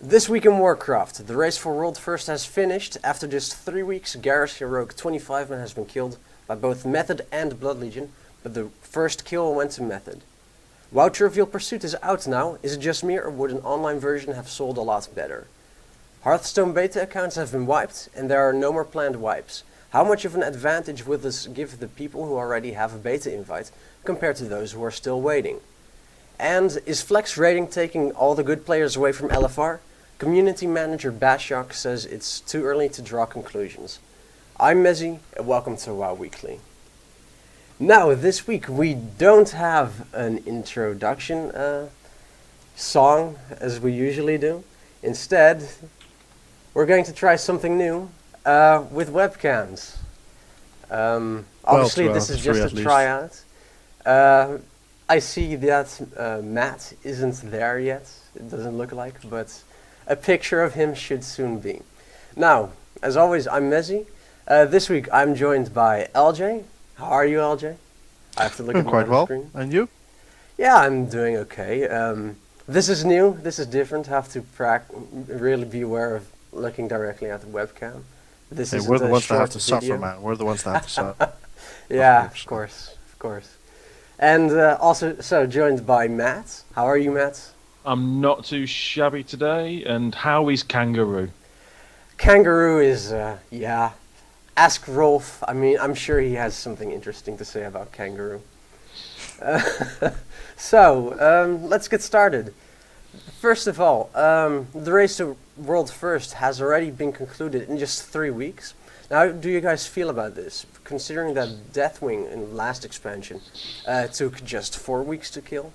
This week in Warcraft, the race for World First has finished. After just 3 weeks, Garrus Heroic 25 man has been killed by both Method and Blood Legion, but the first kill went to Method. WoW Trivial Pursuit is out now. Is it just me, or would an online version have sold a lot better? Hearthstone beta accounts have been wiped, and there are no more planned wipes. How much of an advantage will this give the people who already have a beta invite, compared to those who are still waiting? And is Flex rating taking all the good players away from LFR? Community manager Bashok says it's too early to draw conclusions. I'm Mezzy, and welcome to WoW Weekly. Now, this week we don't have an introduction song as we usually do. Instead, we're going to try something new with webcams. Obviously, this is just a tryout. I see that Matt isn't there yet, it doesn't look like, but a picture of him should soon be. Now, as always, I'm Mezzy. This week I'm joined by LJ. How are you, LJ? I have to look at my quite well. screen. And you? Yeah, I'm doing okay. This is new, this is different. Have to really be aware of looking directly at the webcam. This is we're the ones that have short to suffer, video. man. We're the ones that have to suffer. Yeah, of course. And also joined by Matt. How are you, Matt? I'm not too shabby today, and how is Kangaroo? Kangaroo is, yeah. Ask Rolf. I mean, I'm sure he has something interesting to say about Kangaroo. So, let's get started. First of all, the race to World First has already been concluded in just 3 weeks. Now, how do you guys feel about this, considering that Deathwing in the last expansion took just 4 weeks to kill?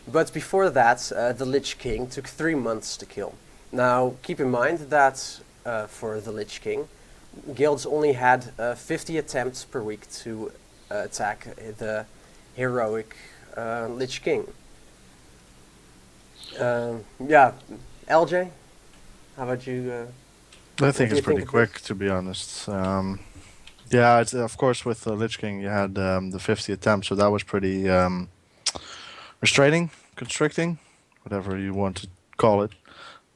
But before that, the Lich King took 3 months to kill. Now, keep in mind that for the Lich King, guilds only had 50 attempts per week to attack the heroic Lich King. Yeah, LJ, how about you? I think it's pretty quick, to be honest. Yeah, it's, of course, with the Lich King, you had the 50 attempts, so that was pretty restraining, constricting, whatever you want to call it.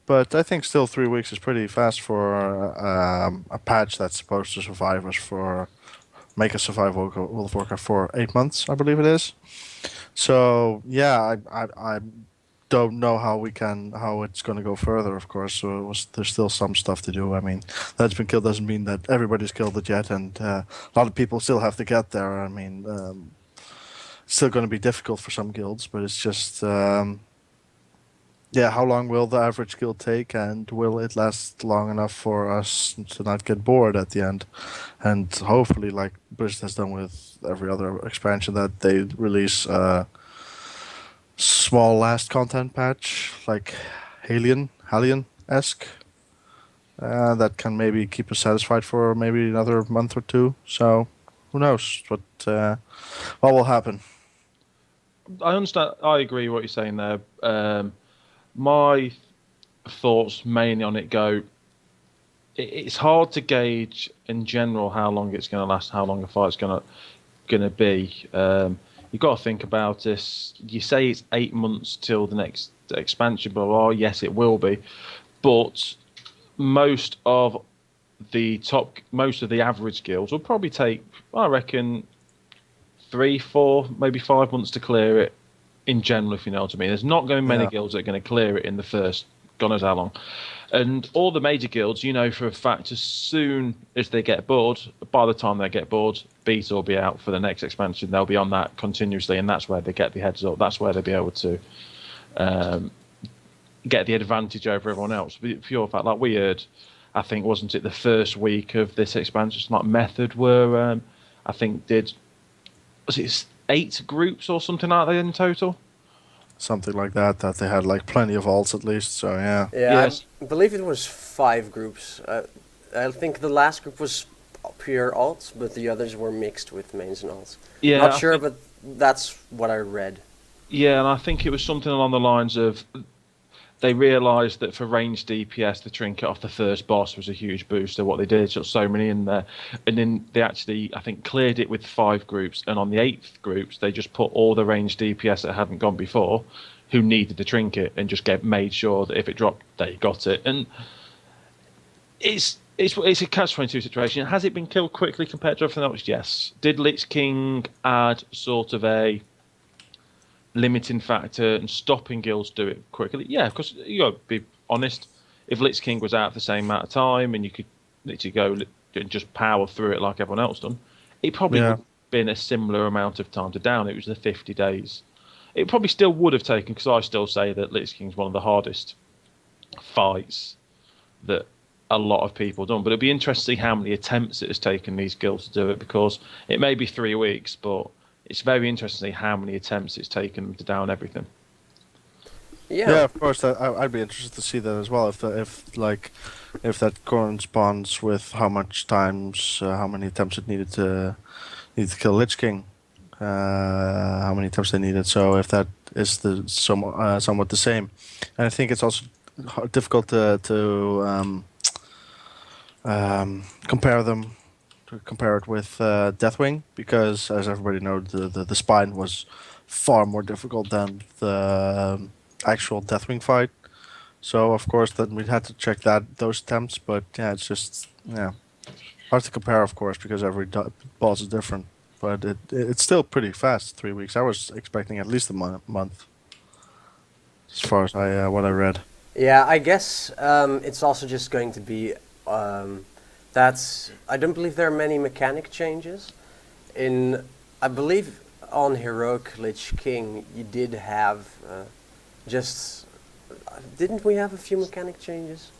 But I think still 3 weeks is pretty fast for a patch that's supposed to survive us for make us survive World of Warcraft for 8 months, I believe it is. So yeah, I don't know how it's going to go further. Of course, so there's still some stuff to do. I mean, that's been killed doesn't mean that everybody's killed it yet, and a lot of people still have to get there. I mean, it's still going to be difficult for some guilds, but it's just yeah, how long will the average guild take, and will it last long enough for us to not get bored at the end? And hopefully, like Blizzard has done with every other expansion, that they release small last content patch like Hellion-esque that can maybe keep us satisfied for maybe another month or two. So who knows what will happen? I understand. I agree with what you're saying there. My thoughts mainly on it go. It's hard to gauge in general how long it's going to last, how long a fight's going to be. You've got to think about this. You say it's 8 months till the next expansion, but well, yes, it will be. But most of the average guilds will probably take, I reckon, 3, 4, maybe 5 months to clear it. In general, if you know what I mean, there's not going to be many guilds that are going to clear it in the first, God knows how long. And all the major guilds, you know for a fact, as soon as they get bored, by the time they get bored, beta will be out for the next expansion. They'll be on that continuously, and that's where they get the heads up. That's where they'll be able to get the advantage over everyone else. For your fact, like we heard, I think, wasn't it the first week of this expansion, like Method were, I think, was it 8 groups or something like that in total? Something like that they had like plenty of alts at least, so yeah. Yeah, Yes. I believe it was 5 groups. I think the last group was pure alts, but the others were mixed with mains and alts. Yeah, Not sure, but that's what I read. Yeah, and I think it was something along the lines of they realised that for ranged DPS, the trinket off the first boss was a huge booster. What they did is got so many in there, and then they actually, I think, cleared it with 5 groups. And on the 8th groups, they just put all the ranged DPS that hadn't gone before, who needed the trinket and just made sure that if it dropped, they got it. And it's a catch-22 situation. Has it been killed quickly compared to everything else? Yes. Did Lich King add sort of a limiting factor and stopping guilds do it quickly? Yeah, because you got to be honest. If Lich King was out for the same amount of time and you could literally go and just power through it like everyone else done, it probably would have been a similar amount of time to down. It was the 50 days. It probably still would have taken, because I still say that Lich King is one of the hardest fights that a lot of people have done. But it'd be interesting to see how many attempts it has taken these guilds to do it, because it may be 3 weeks, but it's very interesting to see how many attempts it's taken them to down everything. Yeah, of course. I'd be interested to see that as well. If that corresponds with how many attempts it needed to kill Lich King, how many attempts they needed. So if that is somewhat the same, and I think it's also difficult to compare it with Deathwing, because as everybody knows, the spine was far more difficult than the actual Deathwing fight. So of course then we'd had to check those attempts, but yeah, it's just hard to compare, of course, because every boss is different. But it's still pretty fast. 3 weeks. I was expecting at least a month, as far as what I read. Yeah, I guess it's also just going to be I don't believe there are many mechanic changes. I believe on Heroic Lich King you did have didn't we have a few mechanic changes?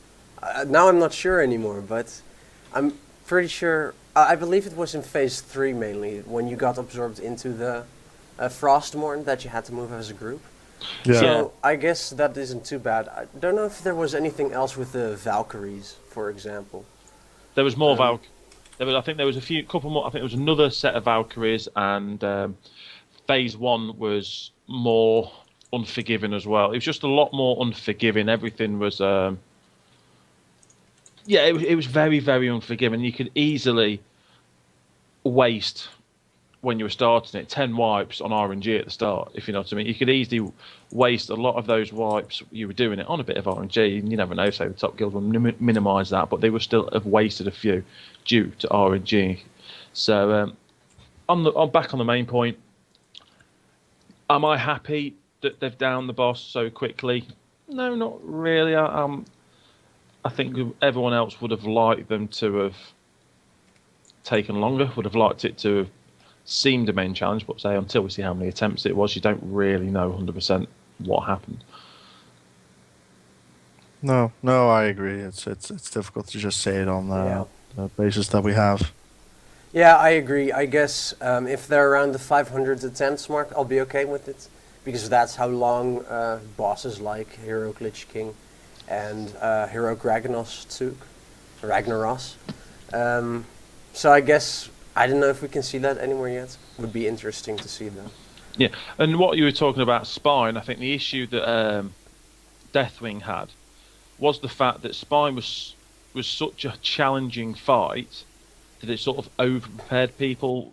Now I'm not sure anymore, but I'm pretty sure. I believe it was in Phase 3 mainly, when you got absorbed into the Frostmourne, that you had to move as a group. Yeah. So I guess that isn't too bad. I don't know if there was anything else with the Valkyries, for example. There was more I think there was couple more. I think there was another set of Valkyries, and Phase 1 was more unforgiving as well. It was just a lot more unforgiving. Everything was, it was very, very unforgiving. You could easily waste, when you were starting it, 10 wipes on RNG at the start, if you know what I mean. You could easily waste a lot of those wipes. You were doing it on a bit of RNG, and you never know, say the top guild will minimise that, but they would still have wasted a few due to RNG. So, back on the main point, am I happy that they've downed the boss so quickly? No, not really. I think everyone else would have liked them to have taken longer, would have liked it to have seemed a main challenge, but say until we see how many attempts it was, you don't really know 100% what happened. No, I agree. It's difficult to just say it on the basis that we have. Yeah, I agree. I guess if they're around the 500 attempts mark, I'll be okay with it, because that's how long bosses like Heroic Lich King and Heroic Ragnaros took. So I guess, I don't know if we can see that anymore yet. Would be interesting to see that. Yeah, and what you were talking about Spine, I think the issue that Deathwing had was the fact that Spine was such a challenging fight that it sort of over-prepared people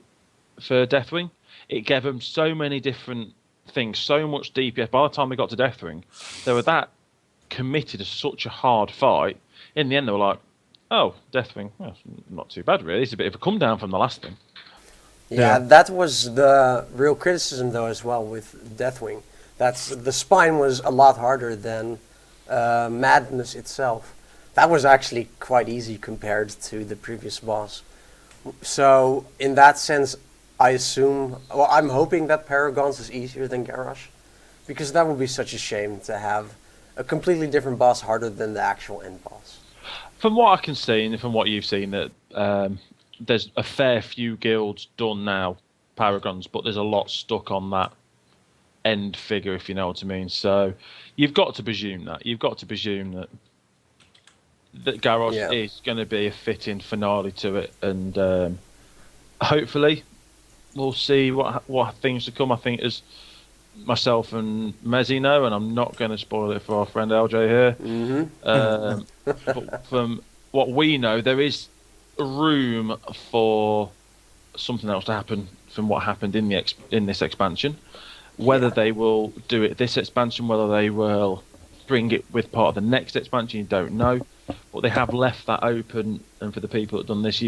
for Deathwing. It gave them so many different things, so much DPS. By the time they got to Deathwing, they were that committed to such a hard fight. In the end, they were like, oh, Deathwing, well, not too bad, really. It's a bit of a come down from the last thing. Yeah, that was the real criticism, though, as well, with Deathwing. The Spine was a lot harder than Madness itself. That was actually quite easy compared to the previous boss. So, in that sense, I'm hoping that Paragon's is easier than Garrosh, because that would be such a shame to have a completely different boss harder than the actual end boss. From what I can see, and from what you've seen, that there's a fair few guilds done now, Paragons, but there's a lot stuck on that end figure, if you know what I mean. So you've got to presume that. You've got to presume that Garrosh is going to be a fitting finale to it, and hopefully we'll see what things to come. I think as myself and Mezzy know, and I'm not going to spoil it for our friend LJ here. Mm-hmm. But from what we know, there is room for something else to happen from what happened in this expansion. Whether Yeah. they will do it this expansion, whether they will bring it with part of the next expansion, you don't know. But they have left that open, and for the people that have done this,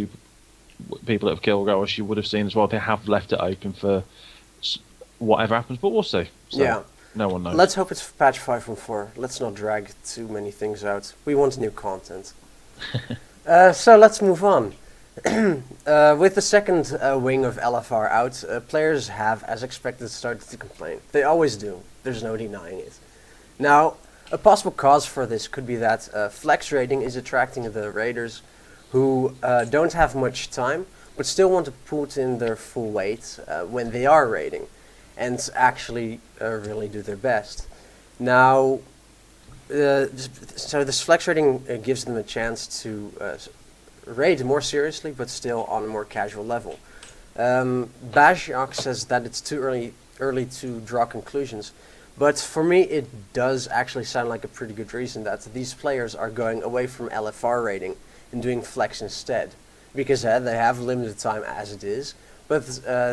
people that have killed Ghosts, you would have seen as well. They have left it open for whatever happens, but we'll see. So Yeah. no one knows. Let's hope it's patch 5.4. Let's not drag too many things out. We want new content. So let's move on. With the second wing of LFR out, players have, as expected, started to complain. They always do. There's no denying it. Now, a possible cause for this could be that flex raiding is attracting the raiders who don't have much time, but still want to put in their full weight when they are raiding, and actually really do their best. Now, so this flex raiding gives them a chance to raid more seriously, but still on a more casual level. Bajak says that it's too early to draw conclusions, but for me it does actually sound like a pretty good reason that these players are going away from LFR raiding and doing flex instead, because they have limited time as it is, but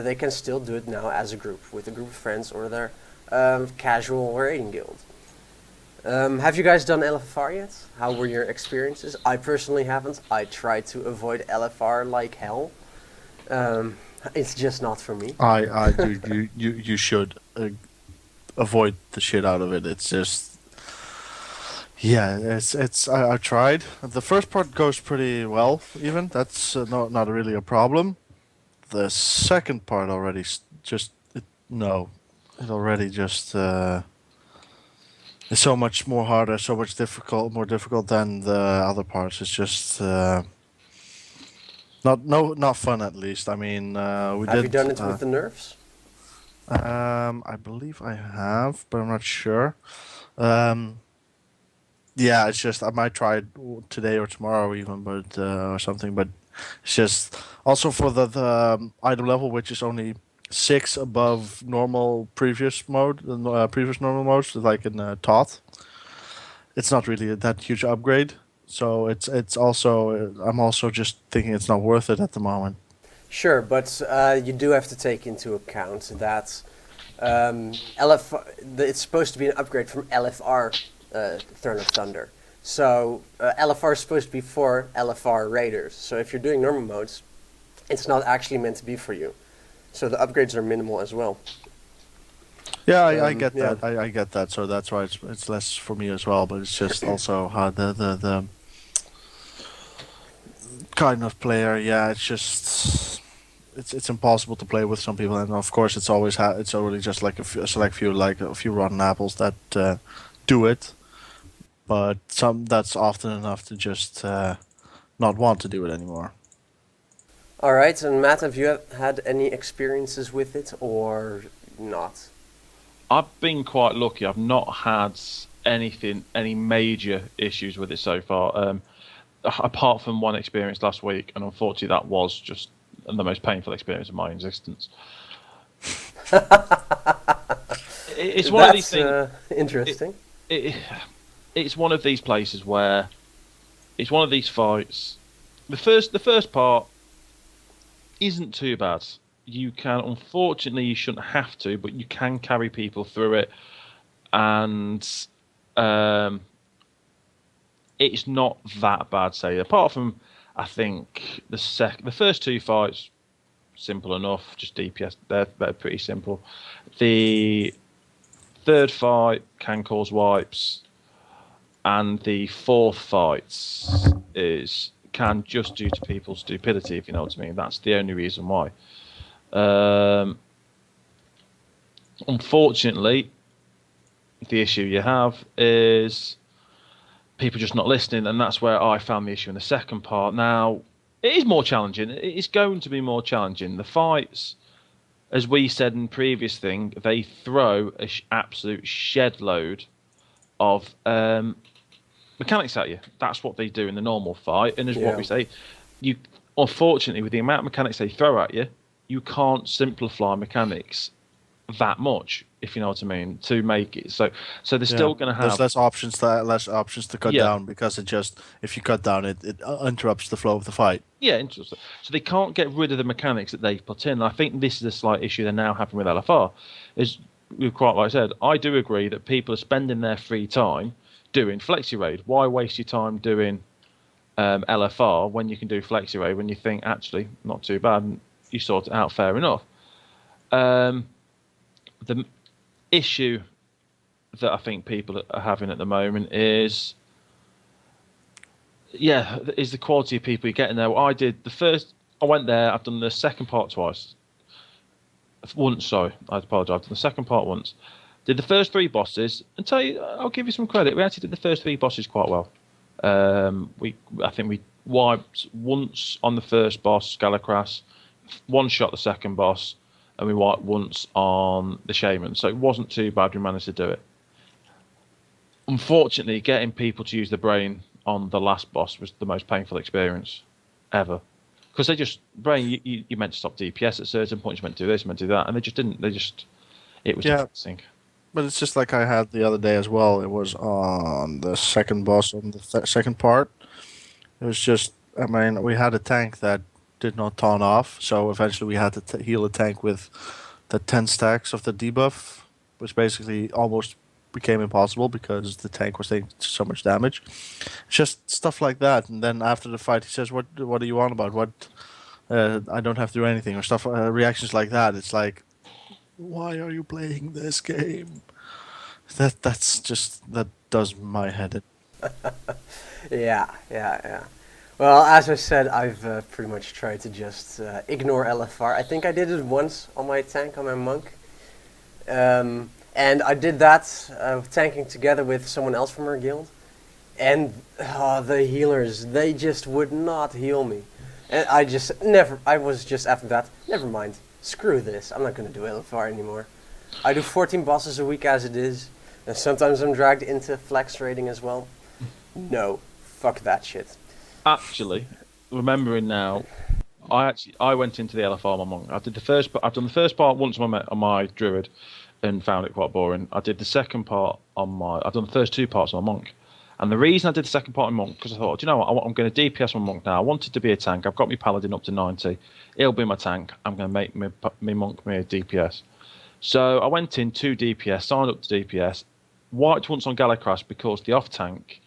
they can still do it now as a group, with a group of friends or their casual raiding guild. Have you guys done LFR yet? How were your experiences? I personally haven't. I tried to avoid LFR like hell. It's just not for me. You should avoid the shit out of it. It's just, yeah, it's. I tried. The first part goes pretty well. Even that's not really a problem. The second part already no, it already just. It's so much more harder, so much more difficult than the other parts. It's just not fun. At least, I mean, we Have did. you done it with the nerfs? I believe I have, but I'm not sure. Yeah, it's just I might try it today or tomorrow even, but or something. But it's just also for the item level, which is only 6 above normal previous mode, previous normal modes, like in Toth. It's not really that huge upgrade, so it's also I'm also just thinking it's not worth it at the moment. Sure, but you do have to take into account that it's supposed to be an upgrade from LFR Throne of Thunder. So LFR is supposed to be for LFR raiders. So if you're doing normal modes, it's not actually meant to be for you. So the upgrades are minimal as well. Yeah, I get yeah. that. I get that. So that's why it's less for me as well. But it's just also how the kind of player. Yeah, it's just it's impossible to play with some people, and of course it's always it's already just like a select few, like a few rotten apples that do it. But that's often enough to just not want to do it anymore. All right, and Matt, have you had any experiences with it or not? I've been quite lucky. I've not had any major issues with it so far. Apart from one experience last week, and unfortunately that was just the most painful experience of my existence. It's one of these things. Interesting. It's one of these places where it's one of these fights. The first part isn't too bad. You can, unfortunately, you shouldn't have to, but you can carry people through it, and it's not that bad. Say, apart from, I think the first 2 fights, simple enough, just DPS. They're pretty simple. The third fight can cause wipes, and the fourth fight can just due to people's stupidity, if you know what I mean. That's the only reason why. Unfortunately, the issue you have is people just not listening, and that's where I found the issue in the second part. Now, it is more challenging. It is going to be more challenging. The fights, as we said in the previous thing, they throw an absolute shed load of mechanics at you. That's what they do in the normal fight, and as what we say, you unfortunately with the amount of mechanics they throw at you, you can't simplify mechanics that much, if you know what I mean, to make it so they're still going to have there's less options to cut down, because if you cut down it interrupts the flow of the fight. Yeah, interesting. So they can't get rid of the mechanics that they've put in. I think this is a slight issue they're now having with LFR, is you're quite like I said, I do agree that people are spending their free time doing Flexi Raid. Why waste your time doing LFR when you can do Flexi Raid when you think, actually, not too bad, and you sort it out fair enough. The issue that I think people are having at the moment is the quality of people you're getting there. Well, I went there, I've done the second part twice. Once, sorry, I apologise. I've done the second part once. Did the first 3 bosses, and tell you, I'll give you some credit. We actually did the first 3 bosses quite well. I think we wiped once on the first boss, Galacras, one shot the second boss, and we wiped once on the Shaman. So it wasn't too bad. We managed to do it. Unfortunately, getting people to use the brain on the last boss was the most painful experience ever. Because they just, brain, you meant to stop DPS at certain points, you meant to do this, you meant to do that, and they just didn't. It was depressing. But it's just like I had the other day as well. It was on the second boss, on the second part. It was just, I mean, we had a tank that did not taunt off, so eventually we had to heal a tank with the 10 stacks of the debuff, which basically almost became impossible because the tank was taking so much damage. Just stuff like that. And then after the fight, he says, "What are you on about? What? I don't have to do anything," or stuff. Reactions like that. It's like, why are you playing this game? That does my head in. Yeah. Well, as I said, I've pretty much tried to just ignore LFR. I think I did it once on my tank, on my monk. And I did that tanking together with someone else from our guild. And the healers, they just would not heal me. And I was just after that, never mind. Screw this, I'm not going to do LFR anymore. I do 14 bosses a week as it is. And sometimes I'm dragged into flex raiding as well. No, fuck that shit. Actually, remembering now, I went into the LFR on my monk. I've done the first part once on my druid, and found it quite boring. I did the second part I've done the first 2 parts on my monk, and the reason I did the second part on monk because I thought, do you know what, I'm going to DPS my monk now. I wanted to be a tank. I've got my paladin up to 90. It'll be my tank. I'm going to make my monk me a DPS. So I went in 2 DPS, signed up to DPS, wiped once on Galacras because the off tank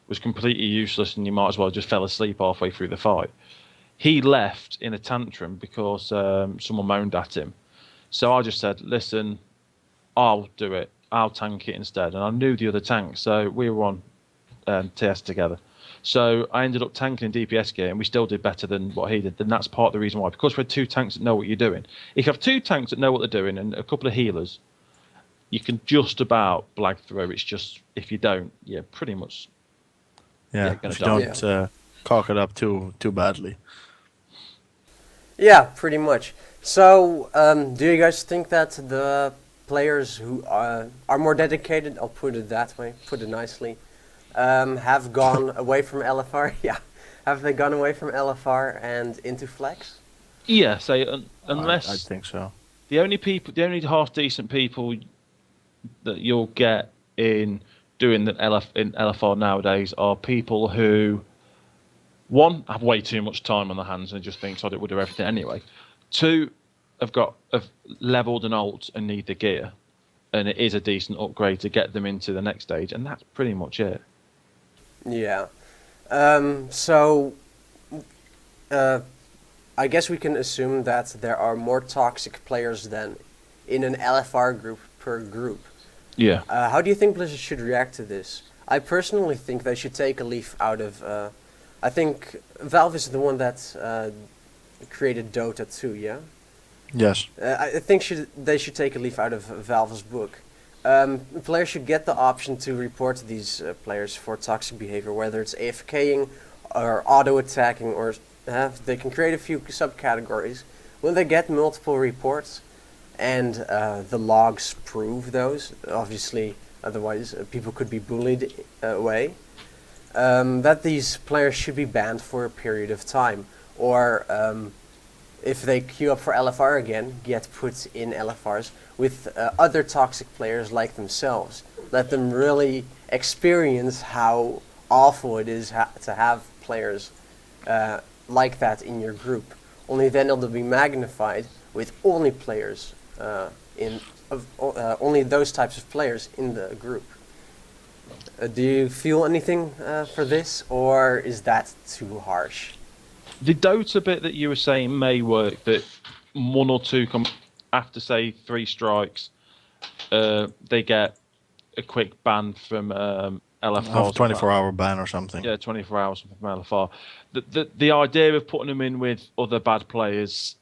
was completely useless and you might as well just fell asleep halfway through the fight. He left in a tantrum because someone moaned at him. So I just said, listen, I'll do it. I'll tank it instead. And I knew the other tank, so we were on TS together. So I ended up tanking in DPS gear, and we still did better than what he did. And that's part of the reason why. Because we're 2 tanks that know what you're doing. If you have 2 tanks that know what they're doing and a couple of healers, you can just about blag through. It's just, if you don't, pretty much. Yeah, if you don't cock it up too badly. Yeah, pretty much. So, do you guys think that the players who are more dedicated, I'll put it that way, put it nicely, have gone away from LFR? Yeah. Have they gone away from LFR and into Flex? Yeah, unless... I think so. The only half-decent people that you'll get in doing in LFR nowadays are people who, 1, have way too much time on their hands and just think, we'll do everything anyway. 2, have leveled an alt and need the gear, and it is a decent upgrade to get them into the next stage, and that's pretty much it. Yeah. I guess we can assume that there are more toxic players than in an LFR group per group. Yeah. How do you think Blizzard should react to this? I personally think they should take a leaf out of... I think Valve is the one that created Dota 2, yeah? Yes. I think they should take a leaf out of Valve's book. Players should get the option to report these players for toxic behavior, whether it's AFKing or auto-attacking, or they can create a few subcategories. When they get multiple reports and the logs prove those, obviously, otherwise people could be bullied away, that these players should be banned for a period of time. Or if they queue up for LFR again, get put in LFRs with other toxic players like themselves. Let them really experience how awful it is to have players like that in your group. Only then it'll be magnified with only players in of only those types of players in the group. Do you feel anything for this, or is that too harsh? The Dota bit that you were saying may work. That one or two come after, say, 3 strikes, they get a quick ban from Have a LFR. 24-hour ban or something. Yeah, 24 hours from LFR. The idea of putting them in with other bad players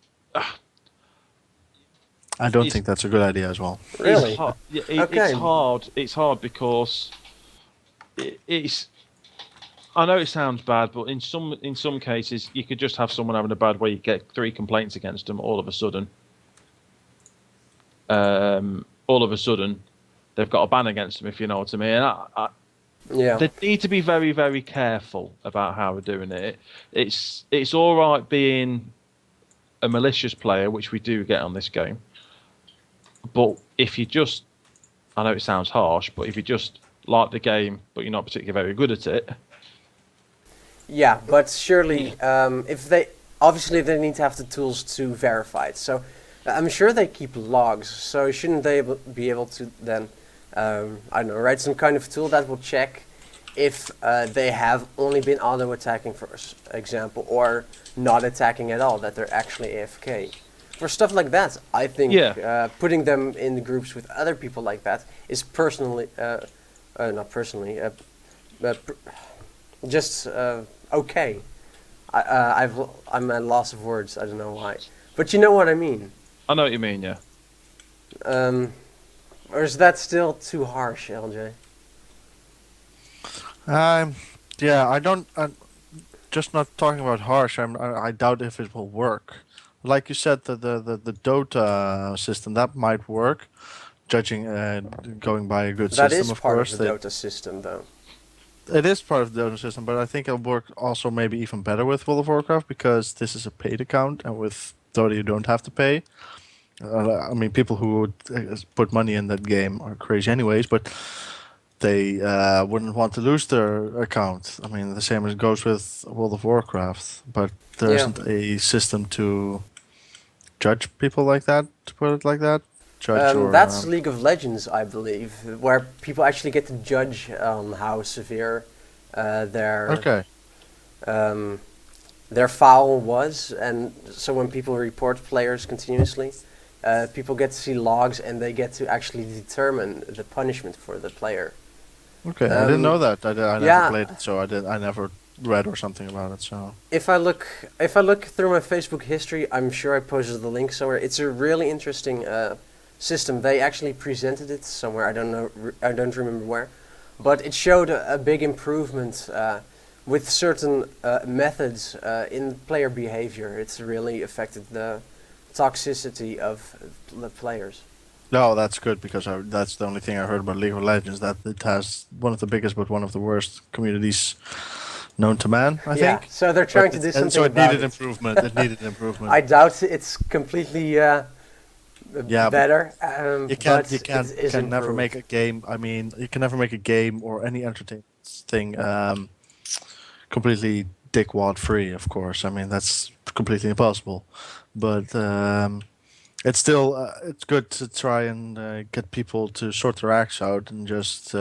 I don't is think that's a good idea as well. Really? hard. Yeah, Okay. it's hard. It's hard because it's. I know it sounds bad, but in some cases, you could just have someone having a bad week, get 3 complaints against them, all of a sudden. All of a sudden, they've got a ban against them, if you know what I mean. Yeah. They need to be very, very careful about how we're doing it. It's all right being a malicious player, which we do get on this game. But if you just, I know it sounds harsh, but if you just like the game, but you're not particularly very good at it, Yeah, but surely, if they obviously they need to have the tools to verify it. So I'm sure they keep logs. So shouldn't they be able to then, I don't know, write some kind of tool that will check if they have only been auto attacking, for example, or not attacking at all, that they're actually AFK. For stuff like that, I think putting them in the groups with other people like that is personally, not personally, just okay. I'm at loss of words. I don't know why, but you know what I mean. I know what you mean, yeah. Or is that still too harsh, LJ? Yeah, I don't. I'm just not talking about harsh. I doubt if it will work. Like you said, the Dota system that might work. Judging, going by a good That system, is of part course. of the Dota system, though. It is part of the Dota system, but I think it'll work also maybe even better with World of Warcraft because this is a paid account, and with Dota you don't have to pay. I mean, people who would put money in that game are crazy anyways, but they wouldn't want to lose their account. I mean, the same as goes with World of Warcraft, but there Yeah. isn't a system to judge people like that, to put it like that. Judge or That's League of Legends, I believe, where people actually get to judge how severe their okay. their foul was, and so when people report players continuously, people get to see logs and they get to actually determine the punishment for the player. Okay, I didn't know that. I yeah. never played it, so I never read or something about it. So If I look through my Facebook history, I'm sure I posted the link somewhere. It's a really interesting system. They actually presented it somewhere. I don't remember where, but it showed a big improvement with certain methods in player behavior. It's really affected the toxicity of the players. no, that's good because that's the only thing I heard about League of Legends, that it has one of the biggest but one of the worst communities known to man. I Yeah, think. so they're trying But to do something so it about needed it. improvement. It needed improvement. I doubt it's completely Yeah, better. You but can it is never improved. make a game. I mean, you can never make a game or any entertainment thing completely dickwad free. Of course, I mean that's completely impossible. But it's still it's good to try and get people to sort their acts out and just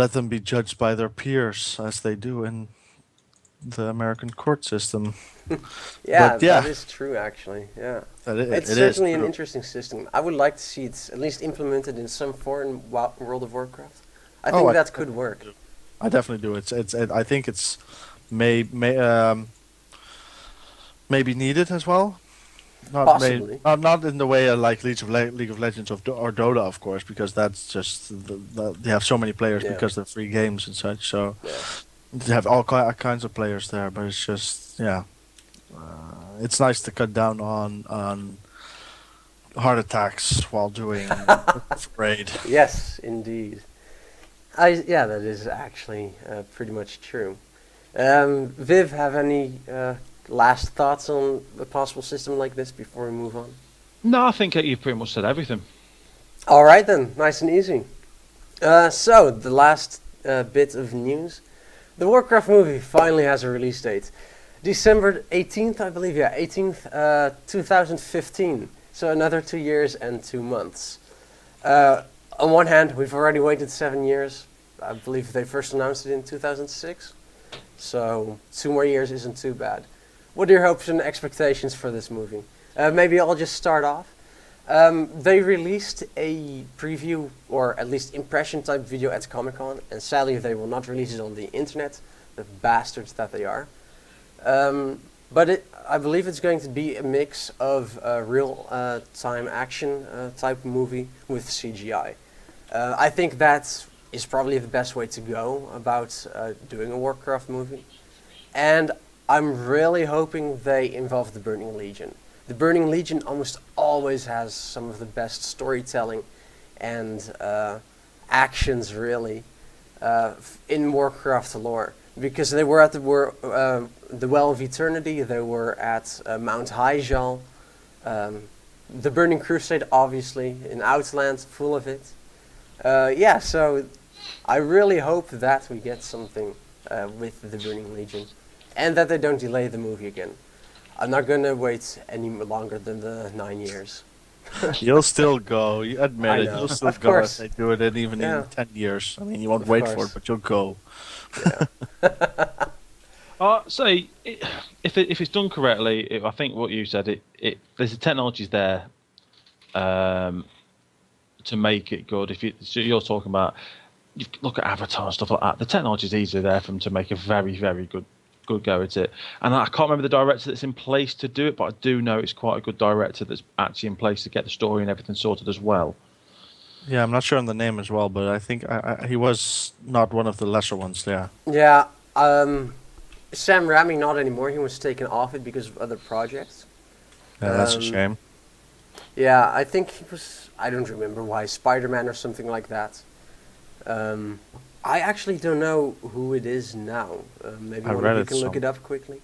let them be judged by their peers as they do in the American court system. Yeah, But yeah, that is true actually. Yeah. it It's is certainly an true. interesting system. I would like to see it at least implemented in some form in World of Warcraft. I Oh, think I that could work. I definitely do. I think it's maybe needed as well. Possibly. Not in the way like League of Legends or Dota, of course, because that's just they have so many players Yeah. because they're free games and such. So Yeah. they have all kinds of players there, but it's just it's nice to cut down on heart attacks while doing raid. Yes, indeed. Yeah, that is actually pretty much true. Viv, have any last thoughts on a possible system like this before we move on? No, I think you've pretty much said everything. All right then, nice and easy. So the last bit of news: the Warcraft movie finally has a release date, December 18th, I believe. Yeah, 18th, 2015. So another 2 years and 2 months. On one hand, we've already waited 7 years. I believe they first announced it in 2006. So 2 more years isn't too bad. What are your hopes and expectations for this movie? Maybe I'll just start off. They released a preview, or at least impression type video at Comic-Con, and sadly they will not release it on the internet, the bastards that they are. But I believe it's going to be a mix of real-time action type movie with CGI. I think that is probably the best way to go about doing a Warcraft movie. And I'm really hoping they involve the Burning Legion. The Burning Legion almost always has some of the best storytelling and actions, really, in Warcraft lore. Because they were at the Well of Eternity, they were at Mount Hyjal, the Burning Crusade, obviously, in Outland, full of it. Yeah, so I really hope that we get something with the Burning Legion, and that they don't delay the movie again. I'm not going to wait any longer than the 9 years. You'll still go. You admit I it. know. You'll still Of go course. if they do it, and even Yeah. in 10 years. I mean, you won't Of wait for course. it, but you'll go. Yeah. Say if it's done correctly, I think what you said, there's the technologies there to make it good. So you're talking about, you look at Avatar and stuff like that. The technology's easily there for them to make a very, very good go at it. And I can't remember the director that's in place to do it, but I do know it's quite a good director that's actually in place to get the story and everything sorted as well. Yeah, I'm not sure on the name as well, but I think he was not one of the lesser ones there. Yeah, Sam Raimi not anymore. He was taken off it because of other projects. Yeah, that's a Um, shame. Yeah, I think he was, I don't remember why, Spider-Man or something like that. I actually don't know who it is now. Maybe I one read of you it can look some- it up quickly.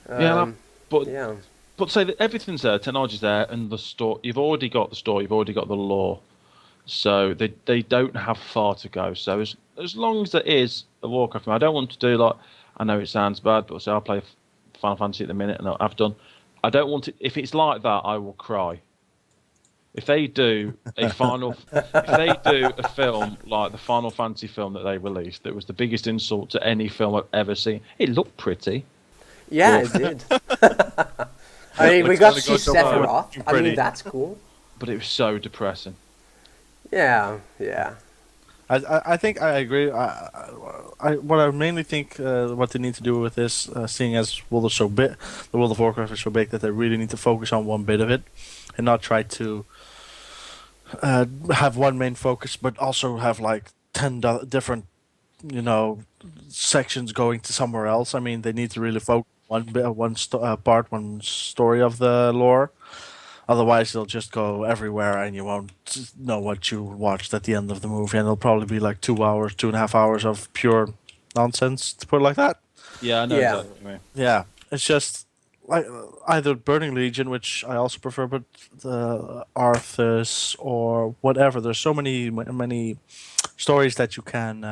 Yeah, but Yeah. But say that everything's there, technology's there, and the story. You've already got the story. You've already got the lore, so they don't have far to go. So as long as there is a Warcraft, I don't want to do like, I know it sounds bad, but say I play Final Fantasy at the minute, and I've done. I don't want it. If it's like that, I will cry. If they do if they do a film like the Final Fantasy film that they released, that was the biggest insult to any film I've ever seen. It looked pretty. Yeah, it did. I mean, we got to see Looks like it goes Sephiroth. over. I mean, Pretty. that's cool. But it was so depressing. Yeah, yeah. I think I agree. What I mainly think what they need to do with this, seeing as the World of Warcraft is so big, that they really need to focus on one bit of it, and not try to have one main focus, but also have like 10 different, sections going to somewhere else. I mean, they need to really focus one story of the lore. Otherwise, they'll just go everywhere, and you won't know what you watched at the end of the movie, and it'll probably be like 2.5 hours of pure nonsense, to put it like that. Yeah, I know Yeah. exactly what you mean. Yeah, it's just like either Burning Legion, which I also prefer, but the Arthas or whatever. There's so many stories that you can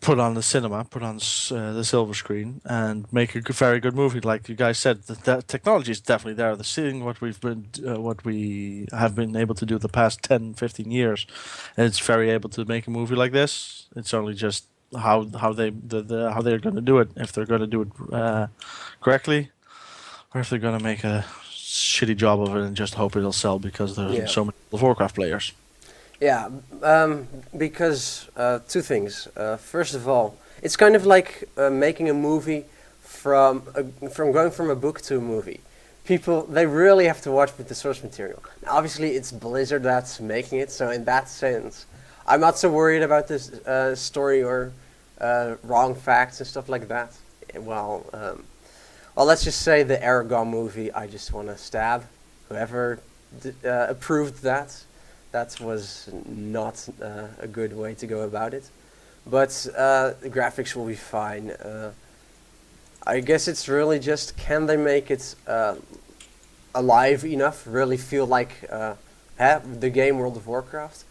put on the cinema, put on the silver screen, and make a very good movie. Like you guys said, the technology is definitely there. The seeing what we have been able to do the past 10, 15 years, and it's very able to make a movie like this. It's only just how they're going to do it, if they're going to do it correctly, or if they're going to make a shitty job of it and just hope it'll sell because there's Yeah. so many Warcraft players. Yeah, because two things. First of all, it's kind of like making a movie from going from a book to a movie. People, they really have to watch with the source material. Now, obviously, it's Blizzard that's making it, so in that sense, I'm not so worried about this story or wrong facts and stuff like that. Well, let's just say the Aragon movie, I just want to stab whoever approved that. That was not a good way to go about it. But the graphics will be fine. I guess it's really just, can they make it alive enough, really feel like the game World of Warcraft?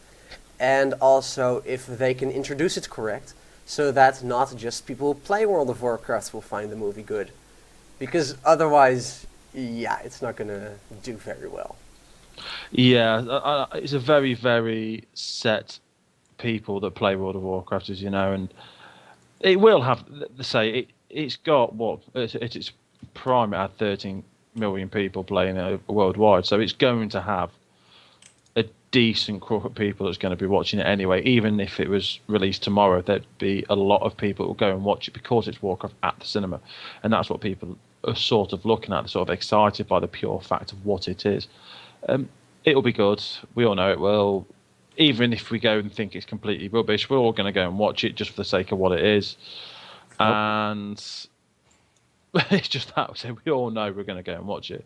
And also, if they can introduce it correct, so that not just people who play World of Warcraft will find the movie good. Because otherwise, yeah, it's not gonna do very well. Yeah, it's a very, very set people that play World of Warcraft, as you know, and it will have. Say it's got what at its prime. It had 13 million people playing it worldwide, so it's going to have a decent crop of people that's going to be watching it anyway. Even if it was released tomorrow, there'd be a lot of people who will go and watch it because it's Warcraft at the cinema, and that's what people are sort of looking at. They're sort of excited by the pure fact of what it is. It'll be good. We all know it will. Even if we go and think it's completely rubbish, we're all going to go and watch it just for the sake of what it is. Yep. And it's just that. So we all know we're going to go and watch it.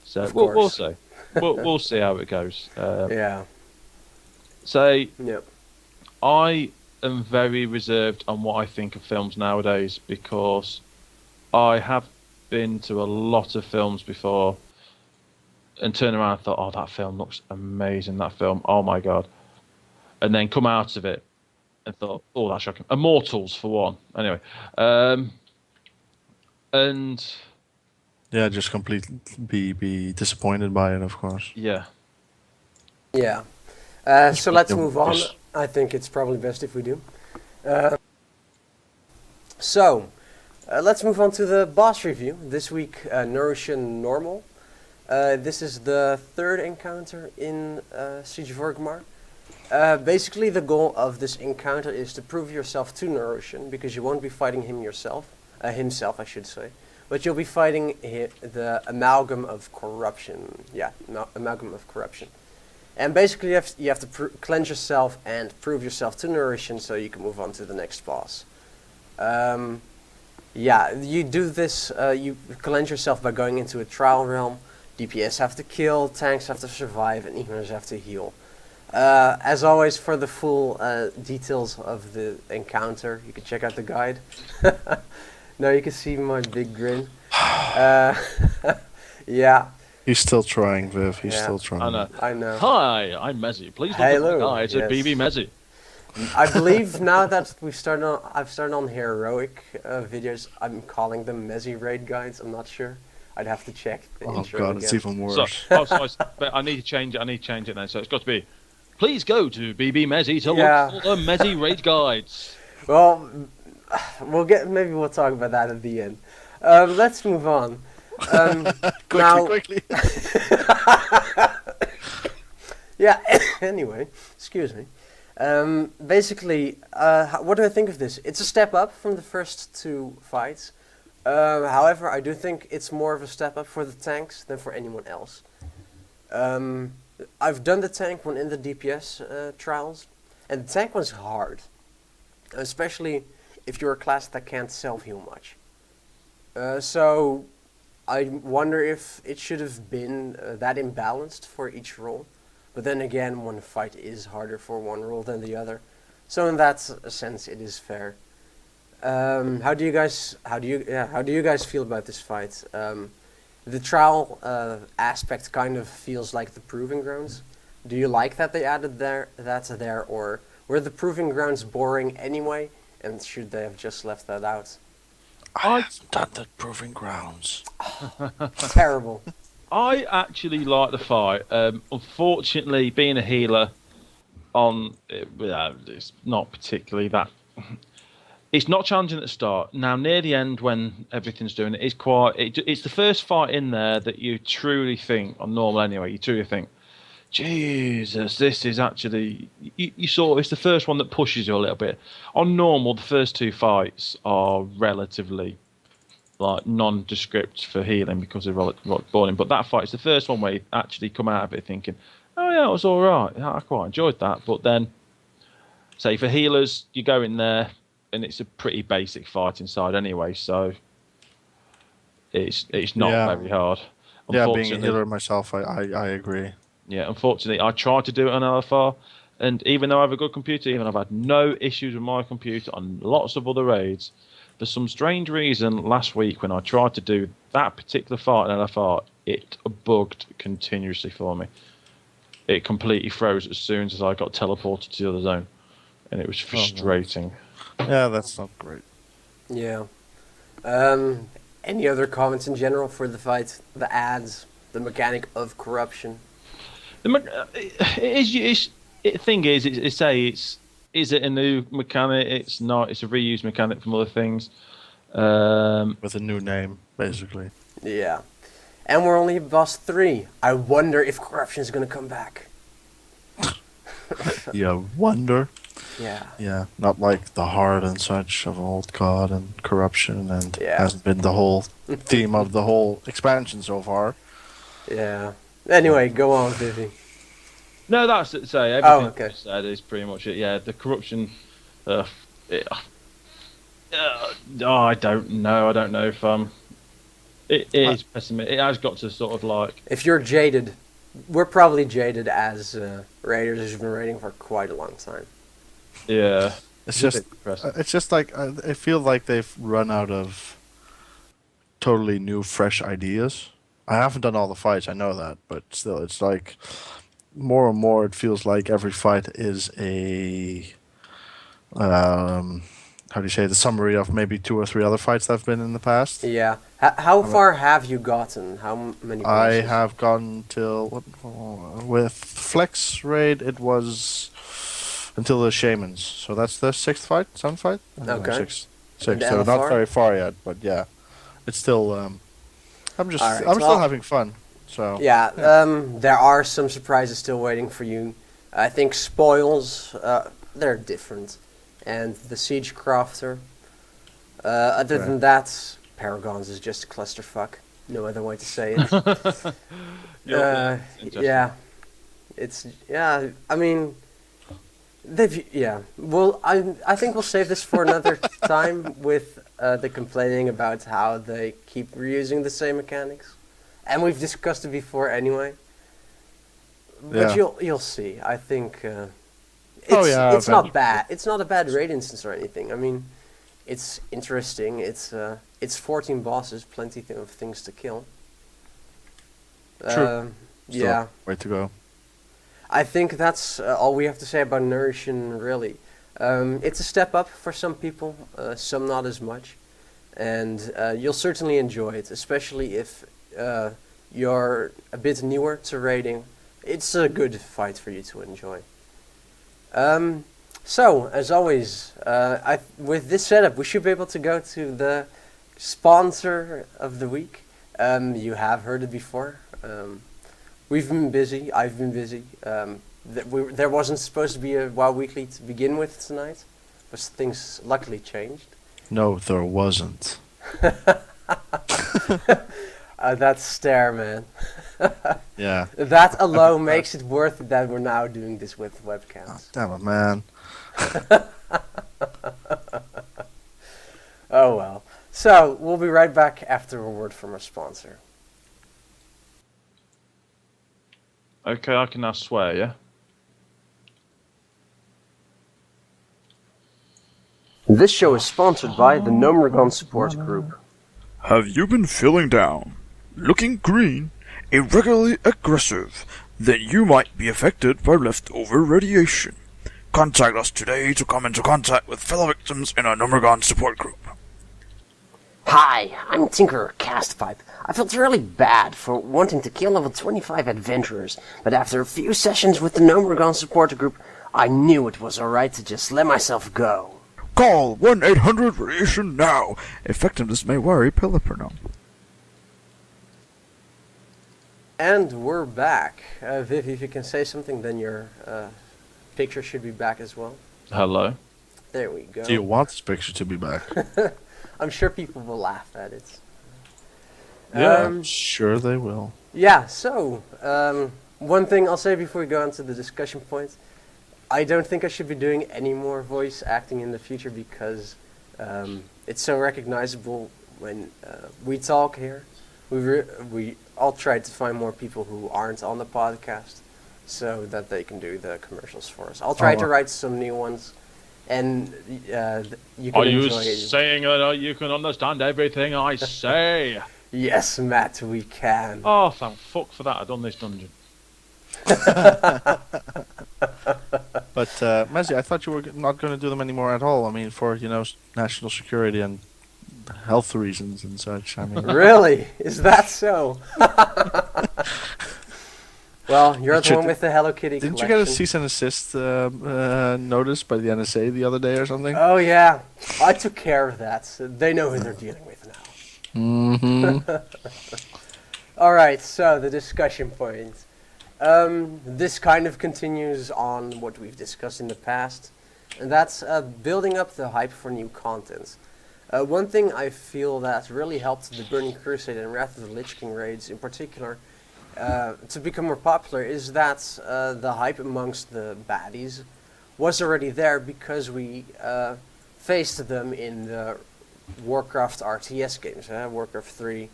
So Of we'll course. see. We'll see how it goes. Yeah. So Yep. I am very reserved on what I think of films nowadays because I have been to a lot of films before and turned around and thought, oh, that film looks amazing, that film, oh my God. And then come out of it and thought, oh, that's shocking. Immortals, for one. Anyway. And Yeah, just completely be disappointed by it, of course. yeah. Yeah. So let's move on. I think it's probably best if we do. So, let's move on to the boss review. This week, Nourishing Normal. This is the third encounter in Siege of Orgrimmar. Basically, the goal of this encounter is to prove yourself to Nourishing, because you won't be fighting him yourself, himself, I should say, but you'll be fighting the Amalgam of Corruption. Yeah, Amalgam of Corruption. And basically, you have to cleanse yourself and prove yourself to Nourishing so you can move on to the next boss. Yeah, you do this, you cleanse yourself by going into a trial realm. DPS have to kill, tanks have to survive, and healers have to heal. As always, for the full details of the encounter, you can check out the guide. Now you can see my big grin. Yeah. He's still trying, Viv. He's Yeah. still trying. I know. I know. Hi, I'm Mezzy. Please look Hello, at my guide at yes. BB Mezzy. I believe now that I've started on heroic videos, I'm calling them Mezzy raid guides. I'm not sure. I'd have to check the Oh intro god, again. it's even worse. But I need to change it. I need to change it then. So it's got to be. Please go to BB Mezzy to Yeah. look for the Mezzy raid guides. Well, maybe we'll talk about that at the end. Let's move on. Quickly. Yeah. Anyway, excuse me. Basically, what do I think of this? It's a step up from the first two fights. However, I do think it's more of a step up for the tanks than for anyone else. I've done the tank one in the DPS trials, and the tank one's hard, especially if you're a class that can't self-heal much. So I wonder if it should have been that imbalanced for each role. But then again, one fight is harder for one role than the other. So in that sense, it is fair. How do you guys feel about this fight? The trial aspect kind of feels like the proving grounds. Do you like that they added that there, or were the proving grounds boring anyway, and should they have just left that out? I haven't done the proving grounds. Terrible. I actually like the fight. Unfortunately, being a healer, it's not particularly that. It's not challenging at the start. Now, near the end, when everything's doing it, it's quite. It's the first fight in there that you truly think, on normal anyway, you truly think, Jesus, this is actually. You sort of. It's the first one that pushes you a little bit. On normal, the first two fights are relatively like nondescript for healing because of rock boarding. But that fight is the first one where you actually come out of it thinking, oh yeah, it was all right. I quite enjoyed that. But then, say for healers, you go in there and it's a pretty basic fight inside anyway, so it's not very hard. Yeah, being a healer myself, I agree. Yeah, unfortunately, I tried to do it on LFR, and even though I have a good computer, even I've had no issues with my computer on lots of other raids, for some strange reason, last week when I tried to do that particular fight in LFR, it bugged continuously for me. It completely froze as soon as I got teleported to the other zone, and it was frustrating. Yeah, that's not great. Yeah. Any other comments in general for the fight, the ads, the mechanic of corruption? Thing is, is it a new mechanic? It's not. It's a reused mechanic from other things. With a new name, basically. Yeah. And we're only at boss 3. I wonder if corruption is going to come back. You wonder. Yeah. Yeah, not like the heart and such of old God and corruption, and Yeah. hasn't been the whole theme of the whole expansion so far. Yeah. Anyway, go on, Vivi. No, that's it. Say everything okay. you said is pretty much it. Yeah, the corruption. I don't know. I don't know if it is pessimistic. It has got to sort of like. If you're jaded, we're probably jaded as raiders who've been raiding for quite a long time. Yeah, It's a just, bit depressing. it's just like I feel like they've run out of totally new, fresh ideas. I haven't done all the fights, I know that, but still, it's like more and more. It feels like every fight is a how do you say, the summary of maybe 2 or 3 other fights that have been in the past. Yeah. How far have you gotten? How many I bosses? have gone till with Flex Raid it was until the Shamans, so that's the 6th fight, 7th fight. Okay. 6, And so not LFR? very far yet, but yeah, it's still. I'm just, Alright, I'm well- still having fun. So Yeah, there are some surprises still waiting for you. I think spoils, they're different. And the Siege Crafter. Other Right. than that, Paragons is just a clusterfuck. No other way to say it. Interesting. Yeah. It's, yeah, I mean, Well, I think we'll save this for another time with the complaining about how they keep reusing the same mechanics. And we've discussed it before anyway. But Yeah. you'll see. I think it's Oh, yeah, it's not eventually. bad. It's not a bad raid instance or anything. I mean, it's interesting. It's 14 bosses, plenty of things to kill. True. Still Yeah. way to go. I think that's all we have to say about Nourishing, really. It's a step up for some people, some not as much. And you'll certainly enjoy it, especially if you're a bit newer to raiding. It's a good fight for you to enjoy. So, as always, with this setup, we should be able to go to the sponsor of the week. You have heard it before. We've been busy. I've been busy. There wasn't supposed to be a WoW Weekly to begin with tonight, but things luckily changed. No, there wasn't. That stare, man. Yeah. That alone makes it worth it that we're now doing this with Oh, webcams. damn it, man. Oh well. So, we'll be right back after a word from our sponsor. Okay, I can now swear, yeah? This show is sponsored by the Gnomragon Support Group. Have you been feeling down, looking green, irregularly aggressive? Then you might be affected by leftover radiation. Contact us today to come into contact with fellow victims in our Gnomragon support group. Hi, I'm Tinkerer Castpipe. I felt really bad for wanting to kill level 25 adventurers, but after a few sessions with the Gnomragon supporter group, I knew it was alright to just let myself go. Call 1-800-RADIATION now. Effectiveness may vary per lepernom. And we're back. Viv, if you can say something, then your picture should be back as well. Hello. There we go. Do you want this picture to be back? I'm sure people will laugh at it. Yeah. Um, Sure they will. Yeah, so, one thing I'll say before we go on to the discussion point. I don't think I should be doing any more voice acting in the future because it's so recognizable when we talk here. We all try to find more people who aren't on the podcast so that they can do the commercials for us. I'll try to write some new ones, and you can Are you enjoy it. saying that you can understand everything I say? Yes, Matt, we can. Oh, thank fuck for that. I've done this dungeon. But Mezzy, I thought you were not going to do them anymore at all. I mean, for national security and health reasons and such. I mean, Really? Is that so? Well, you're the one with the Hello Kitty didn't collection. you get a cease and desist notice by the NSA the other day or something? Oh yeah, I took care of that. So they know who they're dealing with now. All right, so the discussion point. This kind of continues on what we've discussed in the past, and that's building up the hype for new content. One thing I feel that really helped the Burning Crusade and Wrath of the Lich King raids in particular to become more popular is that the hype amongst the baddies was already there because we faced them in the Warcraft RTS games, Warcraft 3,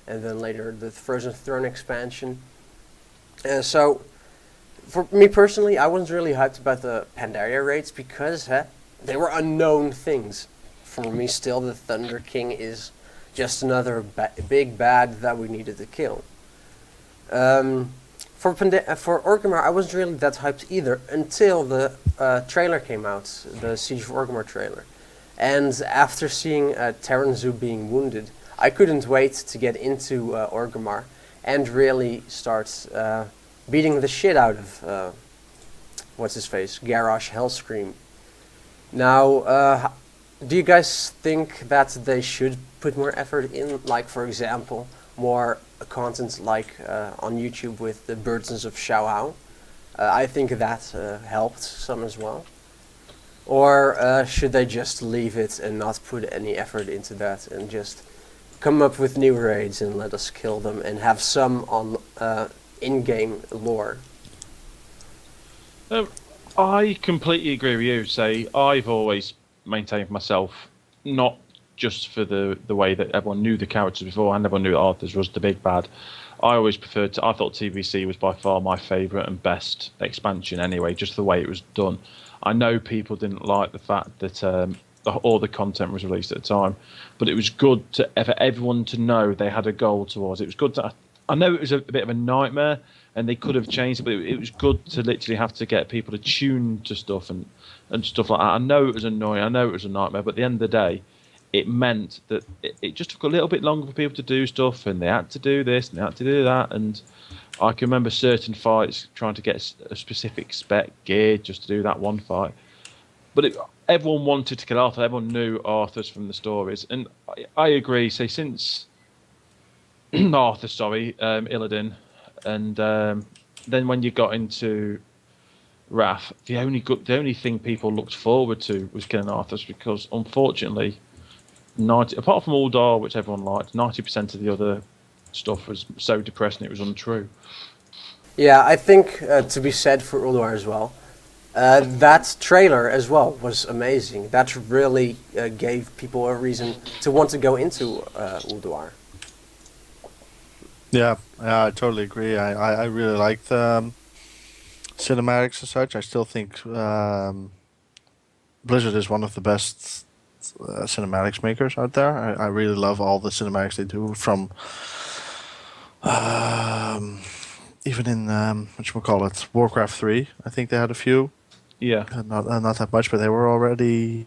and then later the Frozen Throne expansion. So, for me personally, I wasn't really hyped about the Pandaria raids because they were unknown things. For me, still, the Thunder King is just another big bad that we needed to kill. For Orgrimmar, I wasn't really that hyped either until the trailer came out, the Siege of Orgrimmar trailer. And after seeing Terran Zoo being wounded, I couldn't wait to get into Orgrimmar and really start beating the shit out of what's-his-face, Garrosh Hellscream. Now, do you guys think that they should put more effort in, like, for example, more content like on YouTube with the Burdens of Shao? I think that helped some as well. Or should they just leave it and not put any effort into that and just come up with new raids and let us kill them and have some on in-game lore? I completely agree with you. Say, I've always maintained myself, not just for the way that everyone knew the characters before and everyone knew that Arthur's was the big bad. I always preferred I thought TVC was by far my favourite and best expansion anyway, just the way it was done. I know people didn't like the fact that all the content was released at the time, but it was good for everyone to know they had a goal towards it. It was good to, I know it was a bit of a nightmare and they could have changed it, but it was good to literally have to get people to tune to stuff and stuff like that. I know it was annoying, I know it was a nightmare, but at the end of the day, it meant that it just took a little bit longer for people to do stuff, and they had to do this and they had to do that. And I can remember certain fights trying to get a specific spec gear just to do that one fight. But everyone wanted to kill Arthur. Everyone knew Arthur's from the stories, and I agree. Say since Arthur, Illidan, and then when you got into Wrath, the only thing people looked forward to was killing Arthur's, because unfortunately, apart from Uldar, which everyone liked, 90% of the other stuff was so depressing it was untrue. Yeah, I think to be said for Uldar as well. That trailer as well was amazing. That really gave people a reason to want to go into Uldar. Yeah, I totally agree. I really liked cinematics and such. I still think Blizzard is one of the best cinematics makers out there. I really love all the cinematics they do, from even in whatchamacallit, Warcraft 3. I think they had a few. Yeah. Not that much, but they were already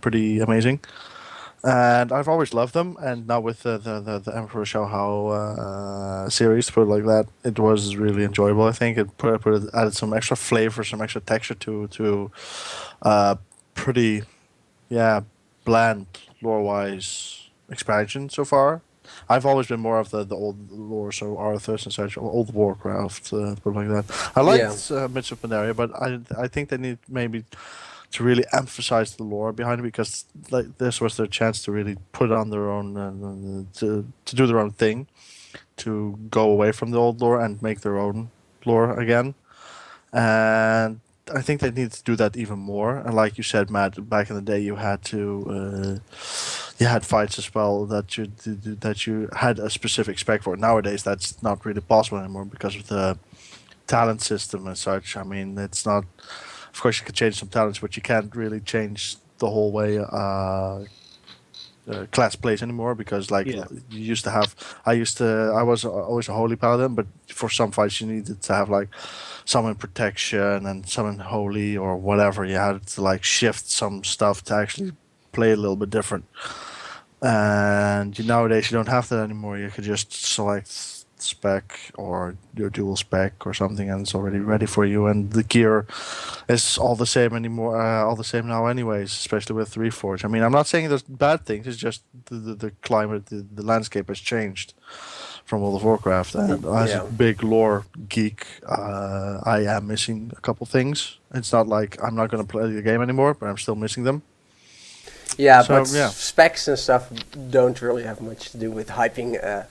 pretty amazing. And I've always loved them, and now with the Emperor Xiaohao series, put it like that, it was really enjoyable. I think it added some extra flavor, some extra texture to pretty bland lore-wise expansion so far. I've always been more of the old lore, so Arthur's and such, old Warcraft, put it like that. I liked Mists of Pandaria, but I think they need maybe to really emphasize the lore behind it, because like this was their chance to really put on their own, to do their own thing, to go away from the old lore and make their own lore again. And I think they need to do that even more. And like you said, Matt, back in the day, you had to you had fights as well that you had a specific spec for. Nowadays, that's not really possible anymore because of the talent system and such. I mean, it's not. Of course, you can change some talents, but you can't really change the whole way class plays anymore, because you used to have. I was always a holy paladin, but for some fights you needed to have like summon protection and summon holy or whatever. You had to like shift some stuff to actually play a little bit different. And nowadays you don't have that anymore. You could just select spec or your dual spec or something, and it's already ready for you. And the gear is all the same anymore. All the same now, anyways. Especially with Reforge. I mean, I'm not saying there's bad things. It's just the climate, the landscape has changed from World of Warcraft. And as a Yeah. big lore geek, I am missing a couple things. It's not like I'm not going to play the game anymore, but I'm still missing them. Yeah, So, but yeah. specs and stuff don't really have much to do with hyping a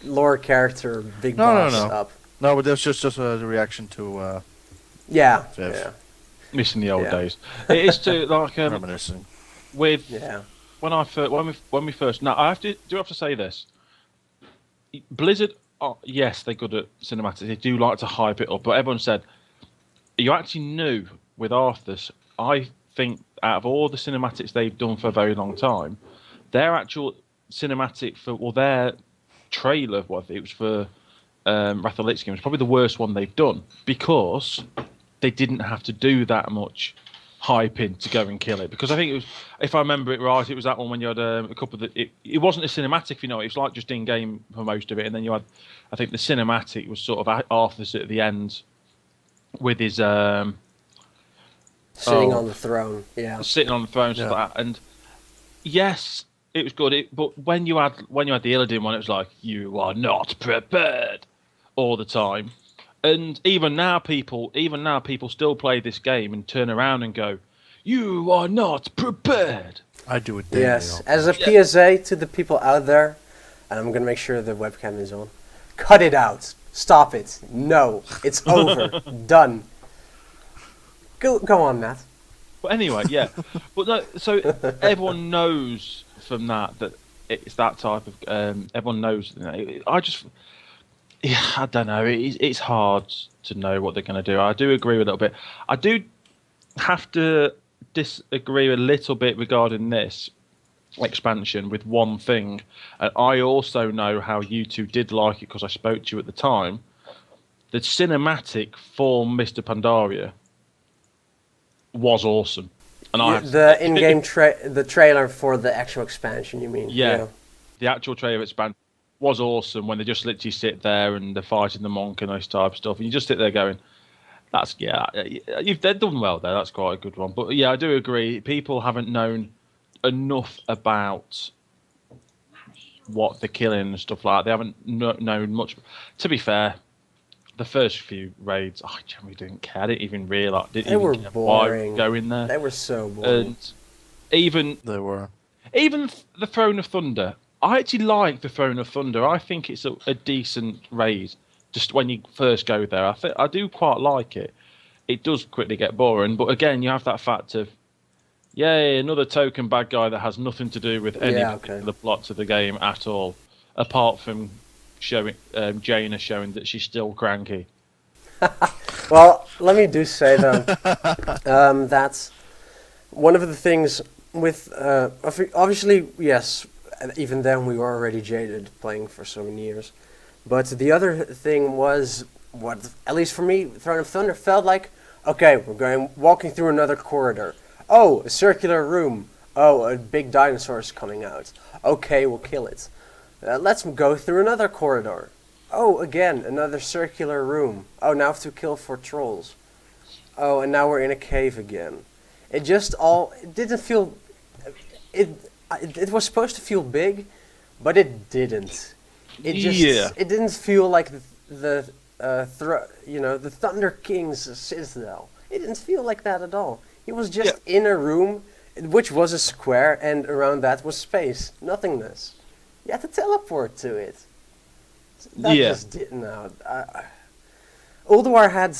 lore character, big No, boss no. up. No, but that's just a reaction to Yeah, Jeff. yeah, Missing the old Yeah. days. It is to like reminiscing. with yeah. when we first. Now I have to say this. Blizzard, yes, they're good at cinematics. They do like to hype it up, but everyone said you actually knew with Arthas. I think out of all the cinematics they've done for a very long time, their actual cinematic their trailer, it was for Wrath of Lich King, was probably the worst one they've done because they didn't have to do that much hyping to go and kill it. Because I think it was, if I remember it right, it was that one when you had a couple of it wasn't a cinematic, you know, it was like just in game for most of it, and then you had, I think the cinematic was sort of Arthur's at the end with his Sitting Oh. on the throne. Yeah, sitting on the throne, stuff Yeah. like that. And yes, it was good. But when you had the Illidan one, it was like you are not prepared all the time. And even now, people still play this game and turn around and go, "You are not prepared." I do it daily. yes. though. As a Yeah. PSA to the people out there, and I'm gonna make sure the webcam is on. Cut it out. Stop it. No, it's over. Done. Go on, Matt. But anyway, yeah. But no, so everyone knows from that it's that type of. Everyone knows. You know, I don't know. It's hard to know what they're going to do. I do agree with a little bit. I do have to disagree a little bit regarding this expansion with one thing. And I also know how you two did like it because I spoke to you at the time. The cinematic for Mr. Pandaria was awesome. And I have to The say- in-game the trailer for the actual expansion. You mean? Yeah. The actual trailer expansion was awesome when they just literally sit there and they're fighting the monk and those type of stuff, and you just sit there going, they've done well there. That's quite a good one. But yeah, I do agree. People haven't known enough about what they're killing and stuff like that. They haven't known much. To be fair, the first few raids, I generally didn't care. I didn't even realise. They were Care why boring. we go in there. They were so boring. And even They were. the Throne of Thunder, I actually like the Throne of Thunder. I think it's a decent raid. Just when you first go there, I do quite like it. It does quickly get boring, but again, you have that fact of, yay, another token bad guy that has nothing to do with any Yeah, okay. particular plot of the game at all, apart from showing Jaina showing that she's still cranky. Well, let me do say though, that's one of the things with obviously yes. Even then, we were already jaded playing for so many years. But the other thing was what, at least for me, Throne of Thunder felt like, okay, we're walking through another corridor. Oh, a circular room. Oh, a big dinosaur is coming out. Okay, we'll kill it. Let's go through another corridor. Oh, again, another circular room. Oh, now I have to kill 4 trolls. Oh, and now we're in a cave again. It didn't feel... It was supposed to feel big, but it didn't. It didn't feel like the Thunder King's citadel. It didn't feel like that at all. It was just in a room, which was a square, and around that was space, nothingness. You had to teleport to it. That just didn't. Ulduar had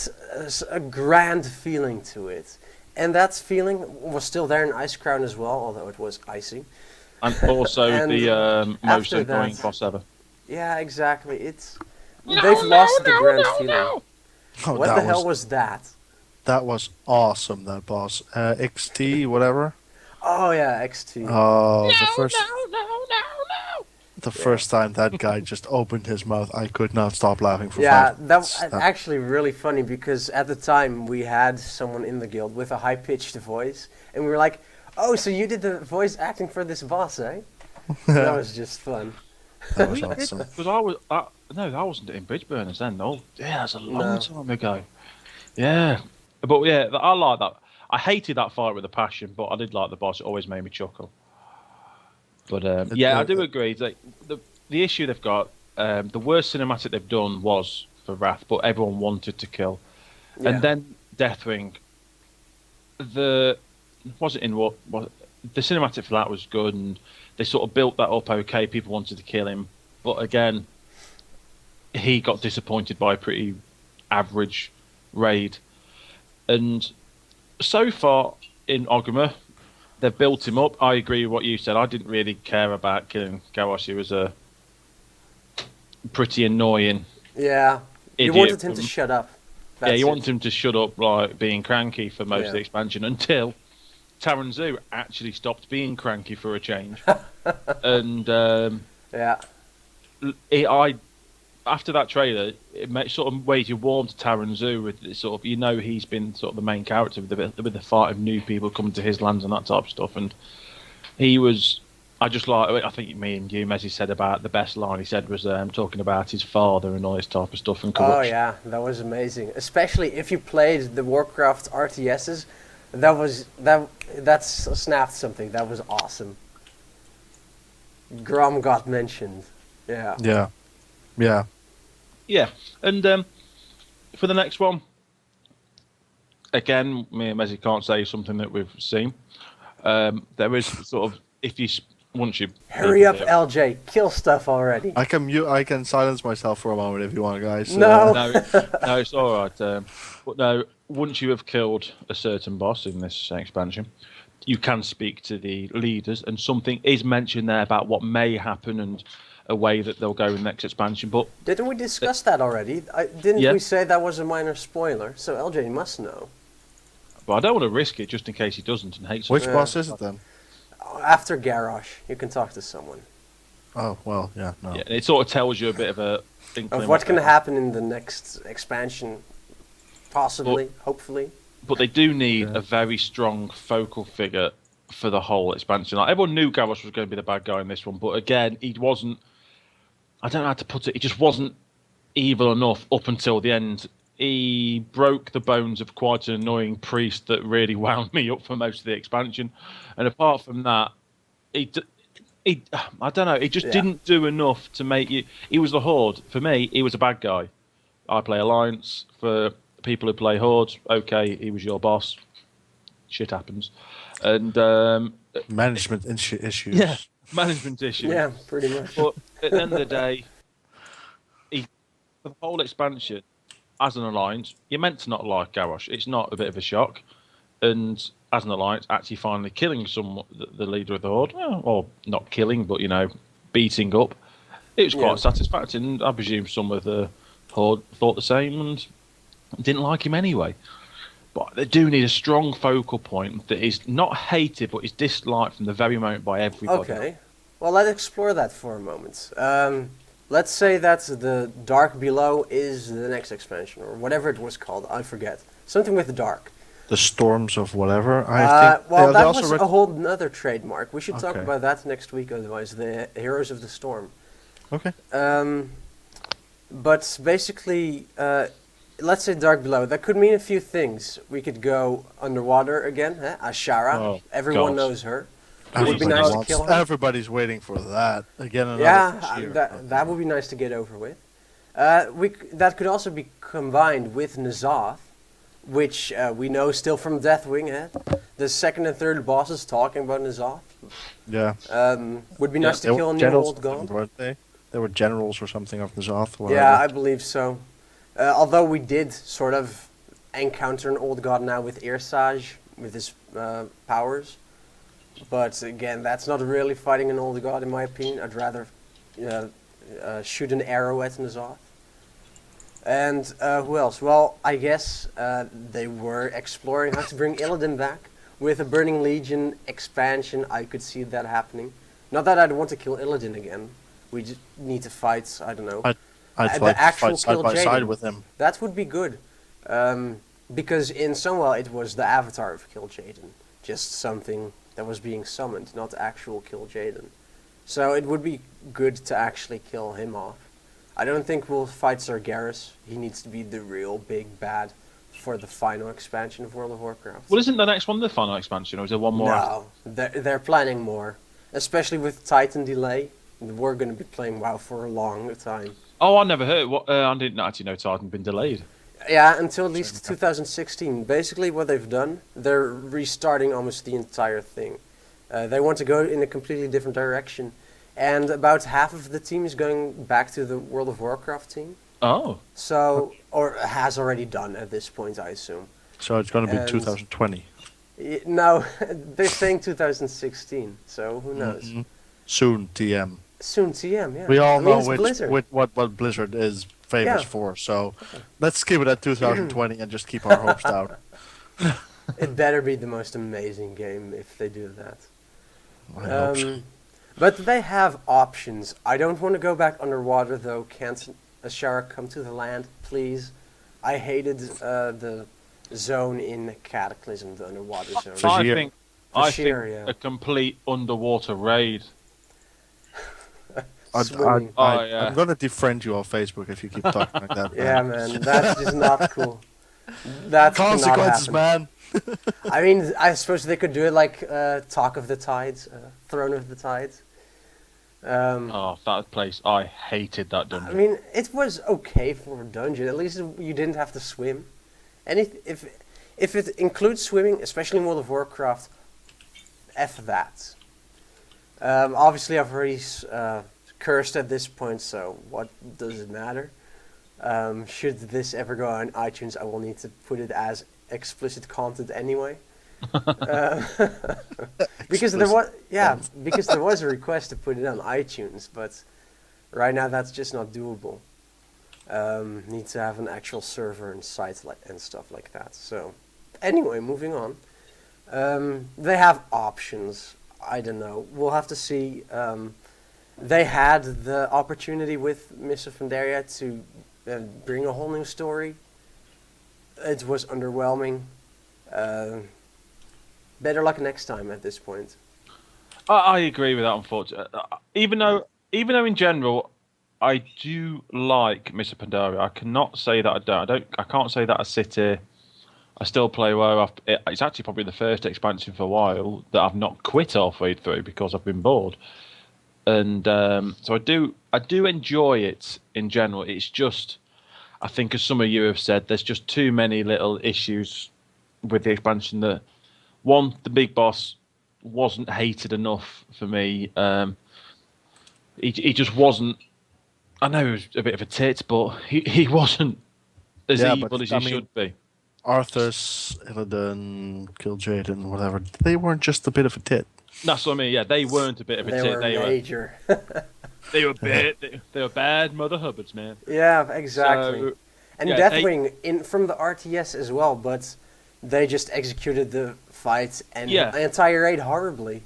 a grand feeling to it. And that feeling was still there in Icecrown as well, although it was icy. And also And the most after annoying that- boss ever. Yeah, exactly. They've lost the grand feeling. Oh, What the hell was that? That was awesome. That boss, XT, whatever. Oh yeah, XT. Oh, the first time that guy just opened his mouth, I could not stop laughing for Yeah, 5 that minutes. was actually really funny because at the time we had someone in the guild with a high-pitched voice, and we were like, "Oh, so you did the voice acting for this boss, eh?" That was just fun. That was awesome. Because no, I wasn't in Bridge Burners then. Oh, yeah, that's a long No. time ago. Yeah, but yeah, I like that. I hated that fight with a passion, but I did like the boss. It always made me chuckle. But yeah, I do agree. That the issue they've got, the worst cinematic they've done was for Wrath, but everyone wanted to kill. Yeah. And then Deathwing, the cinematic for that was good, and they sort of built that up okay. People wanted to kill him, but again, he got disappointed by a pretty average raid. And so far in Ogama, they've built him up. I agree with what you said. I didn't really care about killing Garrosh. He was a pretty annoying. Yeah. You Idiot wanted him to from- shut up. Yeah, That's you it. want him to shut up, like being cranky for most of the Yeah. expansion until Taran Zoo actually stopped being cranky for a change. And Yeah. after that trailer, sort of made you warm to Taran Zoo. With this sort of, he's been sort of the main character with the fight of new people coming to his lands and that type of stuff. And he was, I think me and you, Messi, said about the best line he said was talking about his father and all this type of stuff and Oh corruption. yeah, that was amazing. Especially if you played the Warcraft RTSs, that snapped something. That was awesome. Grom got mentioned. Yeah. Yeah. Yeah. Yeah, and for the next one, again, me and Messi can't say something that we've seen. There is sort of, once you Hurry up, LJ. Kill stuff already. I can silence myself for a moment if you want, guys. No. No, it's all right. But no, once you have killed a certain boss in this expansion, you can speak to the leaders, and something is mentioned there about what may happen and a way that they'll go in the next expansion. But Didn't we discuss that already? Didn't Yeah. we say that was a minor spoiler? So LJ must know. I don't want to risk it just in case he doesn't and hates Which it. boss is it then? After Garrosh, you can talk to someone. Oh well, yeah, no. Yeah, and it sort of tells you a bit of a inkling Of what can happen in the next expansion. Possibly, hopefully. But they do need a very strong focal figure for the whole expansion. Like, everyone knew Garrosh was going to be the bad guy in this one, but again, he wasn't. I don't know how to put it. He just wasn't evil enough up until the end. He broke the bones of quite an annoying priest that really wound me up for most of the expansion. And apart from that, I don't know. He just didn't do enough to make you. He was the Horde. For me, he was a bad guy. I play Alliance. For people who play Horde, okay, he was your boss. Shit happens. And Management issues. yeah, management issues. Yeah, pretty much. But at the end of the day, for the whole expansion, as an Alliance, you're meant to not like Garrosh. It's not a bit of a shock. And as an Alliance, actually finally killing the leader of the Horde, or not killing, but, beating up, it was quite satisfactory. And I presume some of the Horde thought the same and didn't like him anyway. But they do need a strong focal point that is not hated, but is disliked from the very moment by everybody. Okay. Well, let's explore that for a moment. Let's say that the Dark Below is the next expansion, or whatever it was called. I forget. Something with dark. The storms of whatever. I think. Well, they that also was read- a whole other trademark. We should talk Okay. about that next week, otherwise. The Heroes of the Storm. Okay. But basically, let's say Dark Below. That could mean a few things. We could go underwater again. Ashara. Oh, Everyone God. knows her. It would be Everybody nice to wants- kill her. Everybody's waiting for that again. Another Yeah, year. that would be nice to get over with. That could also be combined with N'Zoth, which we know still from Deathwing. The second and third bosses talking about N'Zoth. Yeah. Would be nice They to were kill a new generals, old god. weren't they? They were generals or something of the Zoth. Yeah, I believe so. Although we did sort of encounter an old god now with Irsaj, with his powers. But again, that's not really fighting an old god in my opinion. I'd rather shoot an arrow at N'Zoth. And who else? Well, I guess they were exploring how to bring Illidan back. With a Burning Legion expansion, I could see that happening. Not that I'd want to kill Illidan again. We just need to fight, I don't know. I'd the like to actual fight side Kill by side Jaden. with him. That would be good. Because in Sunwell it was the avatar of Kill Jaden. Just something that was being summoned, not actual Kill Jaden. So it would be good to actually kill him off. I don't think we'll fight Sir Garrus. He needs to be the real big bad for the final expansion of World of Warcraft. Well, isn't the next one the final expansion, or is there one more? No, they're planning more. Especially with Titan delay. We're going to be playing WoW for a long time. Oh, I never heard. What? I didn't actually know Titan had been delayed. Yeah, until at least 2016. Basically what they've done, they're restarting almost the entire thing. They want to go in a completely different direction. And about half of the team is going back to the World of Warcraft team. Oh. So, or has already done at this point, I assume. So it's going to be And- 2020. No, they're saying 2016, so who knows? Mhm. Soon, TM. Soon TM, yeah. We all I mean, know it's Blizzard. what Blizzard is famous Yeah. for, so let's keep it at 2020 and just keep our hopes down. It better be the most amazing game if they do that. I hope so. But they have options. I don't want to go back underwater though. Can't a shark come to the land, please? I hated the zone in Cataclysm, the underwater zone. For I sheer- think For sheer, yeah. a complete underwater raid. Swimming. Oh, yeah. I'm going to defriend you on Facebook if you keep talking like that. Yeah, man, that's just not cool. That cannot Consequences, happen. man. I mean, I suppose they could do it like Talk of the Tides, Throne of the Tides. Oh, that place! I hated that I dungeon. mean, it was okay for a dungeon. At least you didn't have to swim. And if it includes swimming, especially in World of Warcraft, F that. Obviously, I've already cursed at this point, so what does it matter? Should this ever go on iTunes, I will need to put it as explicit content anyway. Because there was because there was a request to put it on iTunes, but right now that's just not doable. Need to have an actual server and site and stuff like that. So anyway, moving on. They have options. I don't know. We'll have to see. They had the opportunity with Mists of Pandaria to bring a whole new story. It was underwhelming. Better luck next time at this point. I agree with that. Unfortunately, even though in general, I do like Mr. Pandaria. I cannot say that I don't. I can't say that I sit here. I still play WoW. It's actually probably the first expansion for a while that I've not quit halfway through because I've been bored. And so I do enjoy it in general. It's just, I think, as some of you have said, there's just too many little issues with the expansion. That one, the big boss wasn't hated enough for me. He just wasn't. I know he was a bit of a tit, but he wasn't as evil as he should be. Arthas, Illidan, Kil'jaeden, whatever, they weren't just a bit of a tit. That's what I mean. Yeah, they weren't a bit of a They tit. were major. They were they were bad Mother Hubbards, man. Yeah, exactly. So, and yeah, Deathwing from the RTS as well, but they just executed the fight and Yeah. the entire raid horribly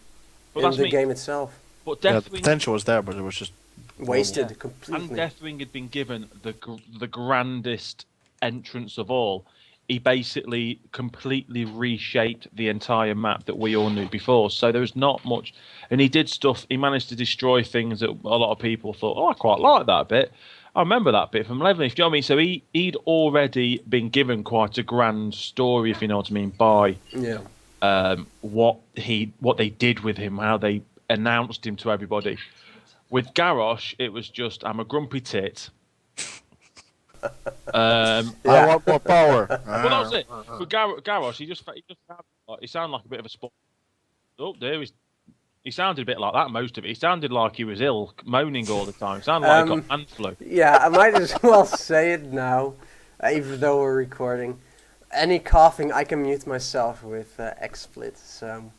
But in that's the me. game itself. But Yeah, the Deathwing potential was there, but it was just Wasted and completely. Deathwing had been given the grandest entrance of all. He basically completely reshaped the entire map that we all knew before. So there was not much, and he did stuff. He managed to destroy things that a lot of people thought, "Oh, I quite like that bit." I remember that bit from Leveling. Do you know what I mean? So he'd already been given quite a grand story, if you know what I mean, by Yeah. what they did with him, how they announced him to everybody. With Garrosh, it was just, I'm a grumpy tit. I want more power. Well, that was it. With Garrosh, he sounded like a bit of a sport. Oh, there he sounded a bit like that most of it. He sounded like he was ill, moaning all the time. He sounded like he got hand flu. Yeah, I might as well say it now, even though we're recording. Any coughing, I can mute myself with XSplit, so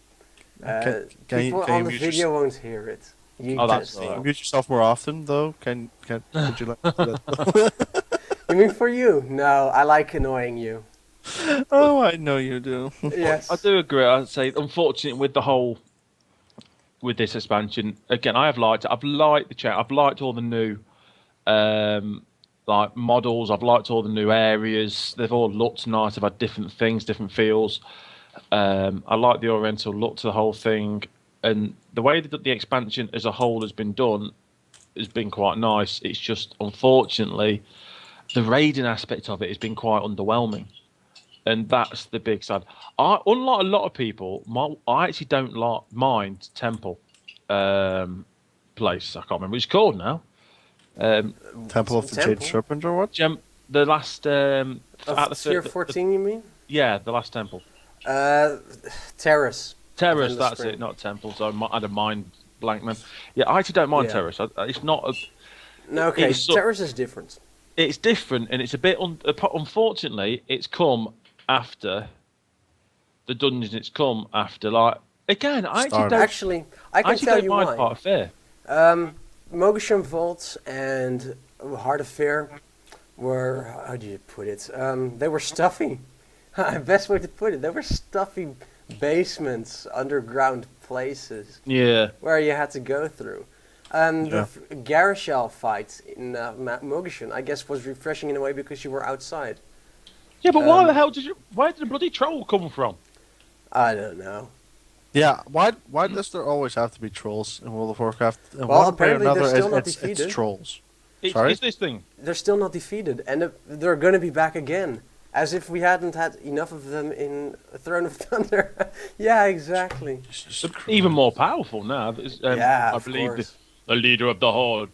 people on the mute video won't hear it. You that's just- all right. Mute yourself more often, though. Could you like that? You mean for you? No, I like annoying you. Oh, I know you do. Yes. I do agree. I'd say, unfortunately, with this expansion, again, I've liked it. I've liked the chat. I've liked all the new like models. I've liked all the new areas. They've all looked nice. They've had different things, different feels. I like the oriental look to the whole thing. and the way that the expansion as a whole has been done has been quite nice. It's just unfortunately the raiding aspect of it has been quite underwhelming, and that's the big sad. Unlike a lot of people, I actually don't mind Temple place. I can't remember what it's called now. Temple of the Jade Temple? Serpent or what? The last Of tier 14, you mean? yeah, the last temple. Terrace. Terrace, the that's spring. it, not temple. So I had a mind blank then. Yeah, I actually don't mind Yeah. Terrace. It's not. No, okay, It's so- Terrace is different. It's different, and it's a bit. Unfortunately, it's come after the dungeons. It's come after again. I actually Started. don't. Actually, I I can actually tell don't you mind why. Part of Fair. Mogasham Vault and Heart of Fear were, how do you put it? They were stuffy. Best way to put it. They were stuffy basements, underground places Yeah. where you had to go through. The Garishal fight in Mogasham, I guess, was refreshing in a way because you were outside. Yeah, but why the hell did you? Where did the bloody troll come from? I don't know. Yeah, why does there always have to be trolls in World of Warcraft? In Well, one way or apparently they're another, still not it's defeated. trolls. It's this thing. They're still not defeated, and they're going to be back again. As if we hadn't had enough of them in Throne of Thunder. Yeah, exactly. It's just Even more powerful now. Yeah, I of believe course. the leader of the horde,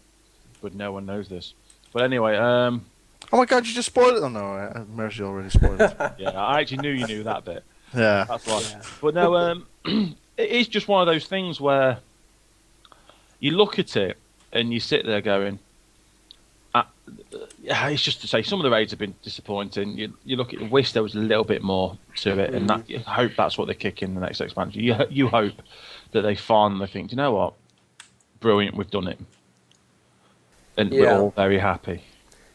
but no one knows this. But anyway, Oh my god, you just spoiled it! Oh no, Mercy already spoiled it. yeah, I actually knew you knew that bit. Yeah. That's why. Yeah. But no, it is just one of those things where you look at it and you sit there going, it's just to say some of the raids have been disappointing. You look at, wish there was a little bit more to it, and that, you hope that's what they kick in the next expansion. You hope that they finally think, you know what, brilliant, we've done it, and we're Yeah. all very happy.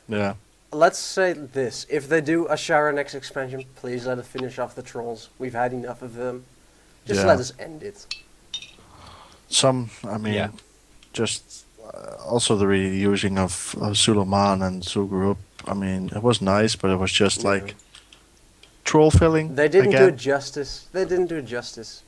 Yeah. Let's say this. If they do Ashara next expansion, please let us finish off the trolls. We've had enough of them. Just Yeah. let us end it. I mean, Yeah. just also the reusing of Suleiman and Zugurup. I mean, it was nice, but it was just Yeah. like troll filling. They didn't do again. it justice. They didn't do it justice.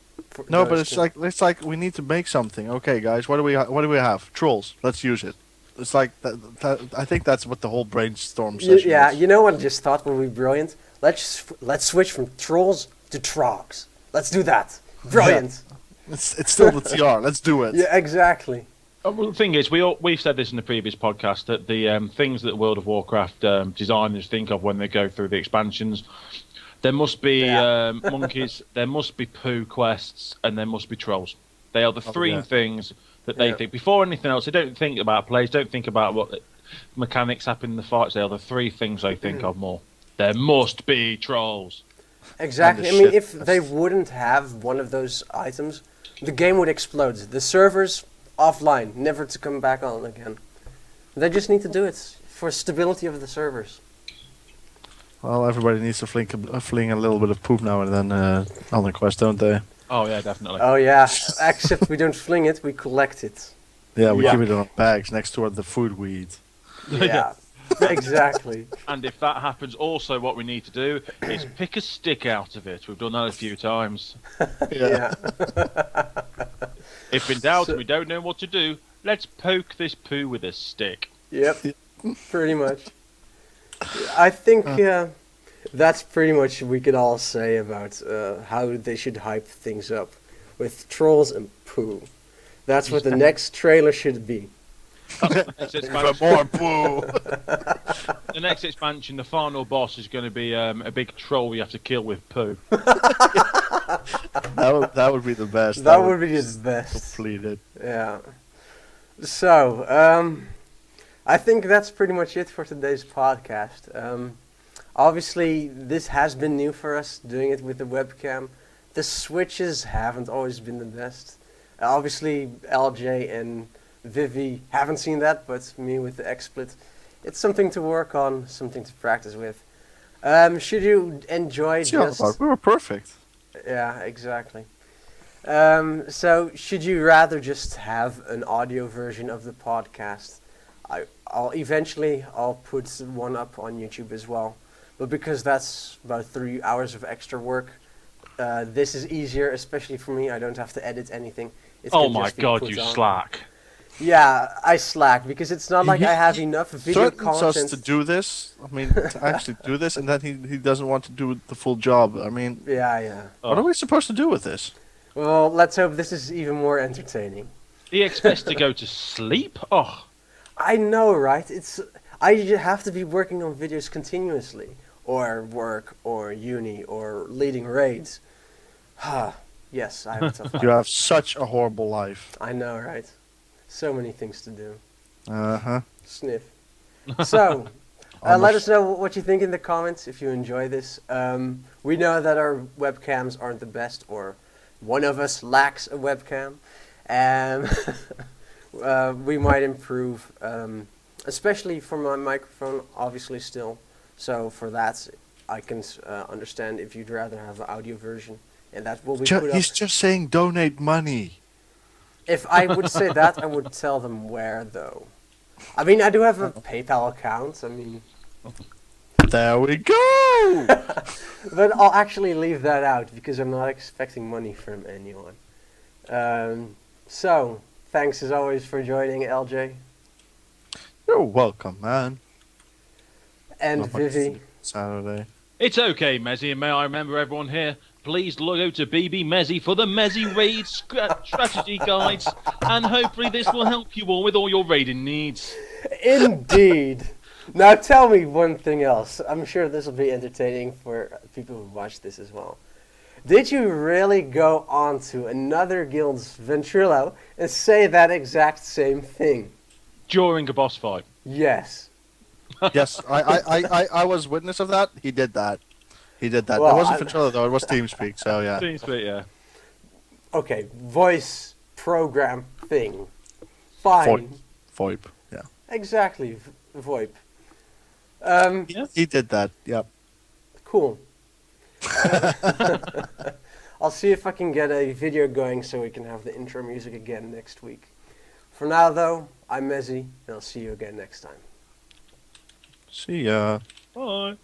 No, but it's like we need to make something. Okay, guys, what do we have? Trolls. Let's use it. It's like that, I think that's what the whole brainstorm session Yeah, was. you know what I just thought would be brilliant? Let's switch from trolls to trogs. Let's do that. Brilliant. It's still the TR. Let's do it. Yeah, exactly. Well, the thing is, we've said this in the previous podcast that the things that World of Warcraft designers think of when they go through the expansions, there must be monkeys, there must be poo quests, and there must be trolls. They are the three yeah. things that they Yeah. think. Before anything else, they don't think about plays, don't think about what mechanics happen in the fights. They are the three things they think of more. There must be trolls. Exactly. I And the mean, shit. if they wouldn't have one of those items, the game would explode. The servers offline, never to come back on again. They just need to do it for stability of the servers. Well, everybody needs to fling a little bit of poop now and then on the quest, don't they? Oh yeah, definitely. Oh yeah, except we don't fling it, we collect it. Yeah, we Yeah. keep it in bags next to the food we eat. Yeah, exactly. And if that happens, also what we need to do is pick a stick out of it. We've done that a few times. Yeah. If in doubt, So- we don't know what to do. Let's poke this poo with a stick. Yep. Pretty much. I think that's pretty much we could all say about how they should hype things up with trolls and poo. That's what the next trailer should be. Next expansion, More poo. the next expansion, the final boss is going to be a big troll you have to kill with poo. that would be the best. That would be the best. complete it. Yeah. So, I think that's pretty much it for today's podcast. Obviously, this has been new for us, doing it with the webcam. The switches haven't always been the best. Obviously, LJ and Vivi haven't seen that, but me with the XSplit. It's something to work on, something to practice with. Should you enjoy It's all just... about. We were perfect. Yeah, exactly. So, should you rather just have an audio version of the podcast? I'll eventually put one up on YouTube as well, but because that's about 3 hours of extra work, This is easier, especially for me. I don't have to edit anything. It Oh can my just be god, put you on. slack. Yeah, I slack because it's not like I have enough video Threatens content. us to do this. I mean, to actually do this, and then he doesn't want to do the full job. I mean, Yeah. what are we supposed to do with this? Well, let's hope this is even more entertaining. He expects to go to sleep? Oh, I know, right? I have to be working on videos continuously, or work, or uni, or leading raids. Yes, I have a tough You life. have such a horrible life. I know, right? So many things to do. Uh-huh. Sniff. So, let Almost. us know what you think in the comments if you enjoy this. We know that our webcams aren't the best, or one of us lacks a webcam. We might improve, especially for my microphone, obviously still. So for that, I can understand if you'd rather have an audio version, and that will be put up. He's just saying donate money. If I would say that, I would tell them where, though. I mean, I do have a PayPal account, I mean... There we go! But I'll actually leave that out, because I'm not expecting money from anyone. So, thanks as always for joining, LJ. You're welcome, man. And Not much Vivi. Saturday. it's okay, Mezzy, and may I remember everyone here, please log out to BB Mezzy for the Mezzy Raid strategy guides, and hopefully this will help you all with all your raiding needs. Indeed. Now tell me one thing else. I'm sure this will be entertaining for people who watch this as well. Did you really go on to another guild's Ventrilo and say that exact same thing? During a boss fight. Yes. Yes, I was witness of that. He did that. He did that. Well, it wasn't controller though. It was TeamSpeak. So yeah. TeamSpeak, yeah. Okay, voice program thing. Fine. VoIP. Yeah. Exactly, VoIP. He did that. Yep. Cool. I'll see if I can get a video going so we can have the intro music again next week. For now, though, I'm Mezzy, and I'll see you again next time. See ya. Bye.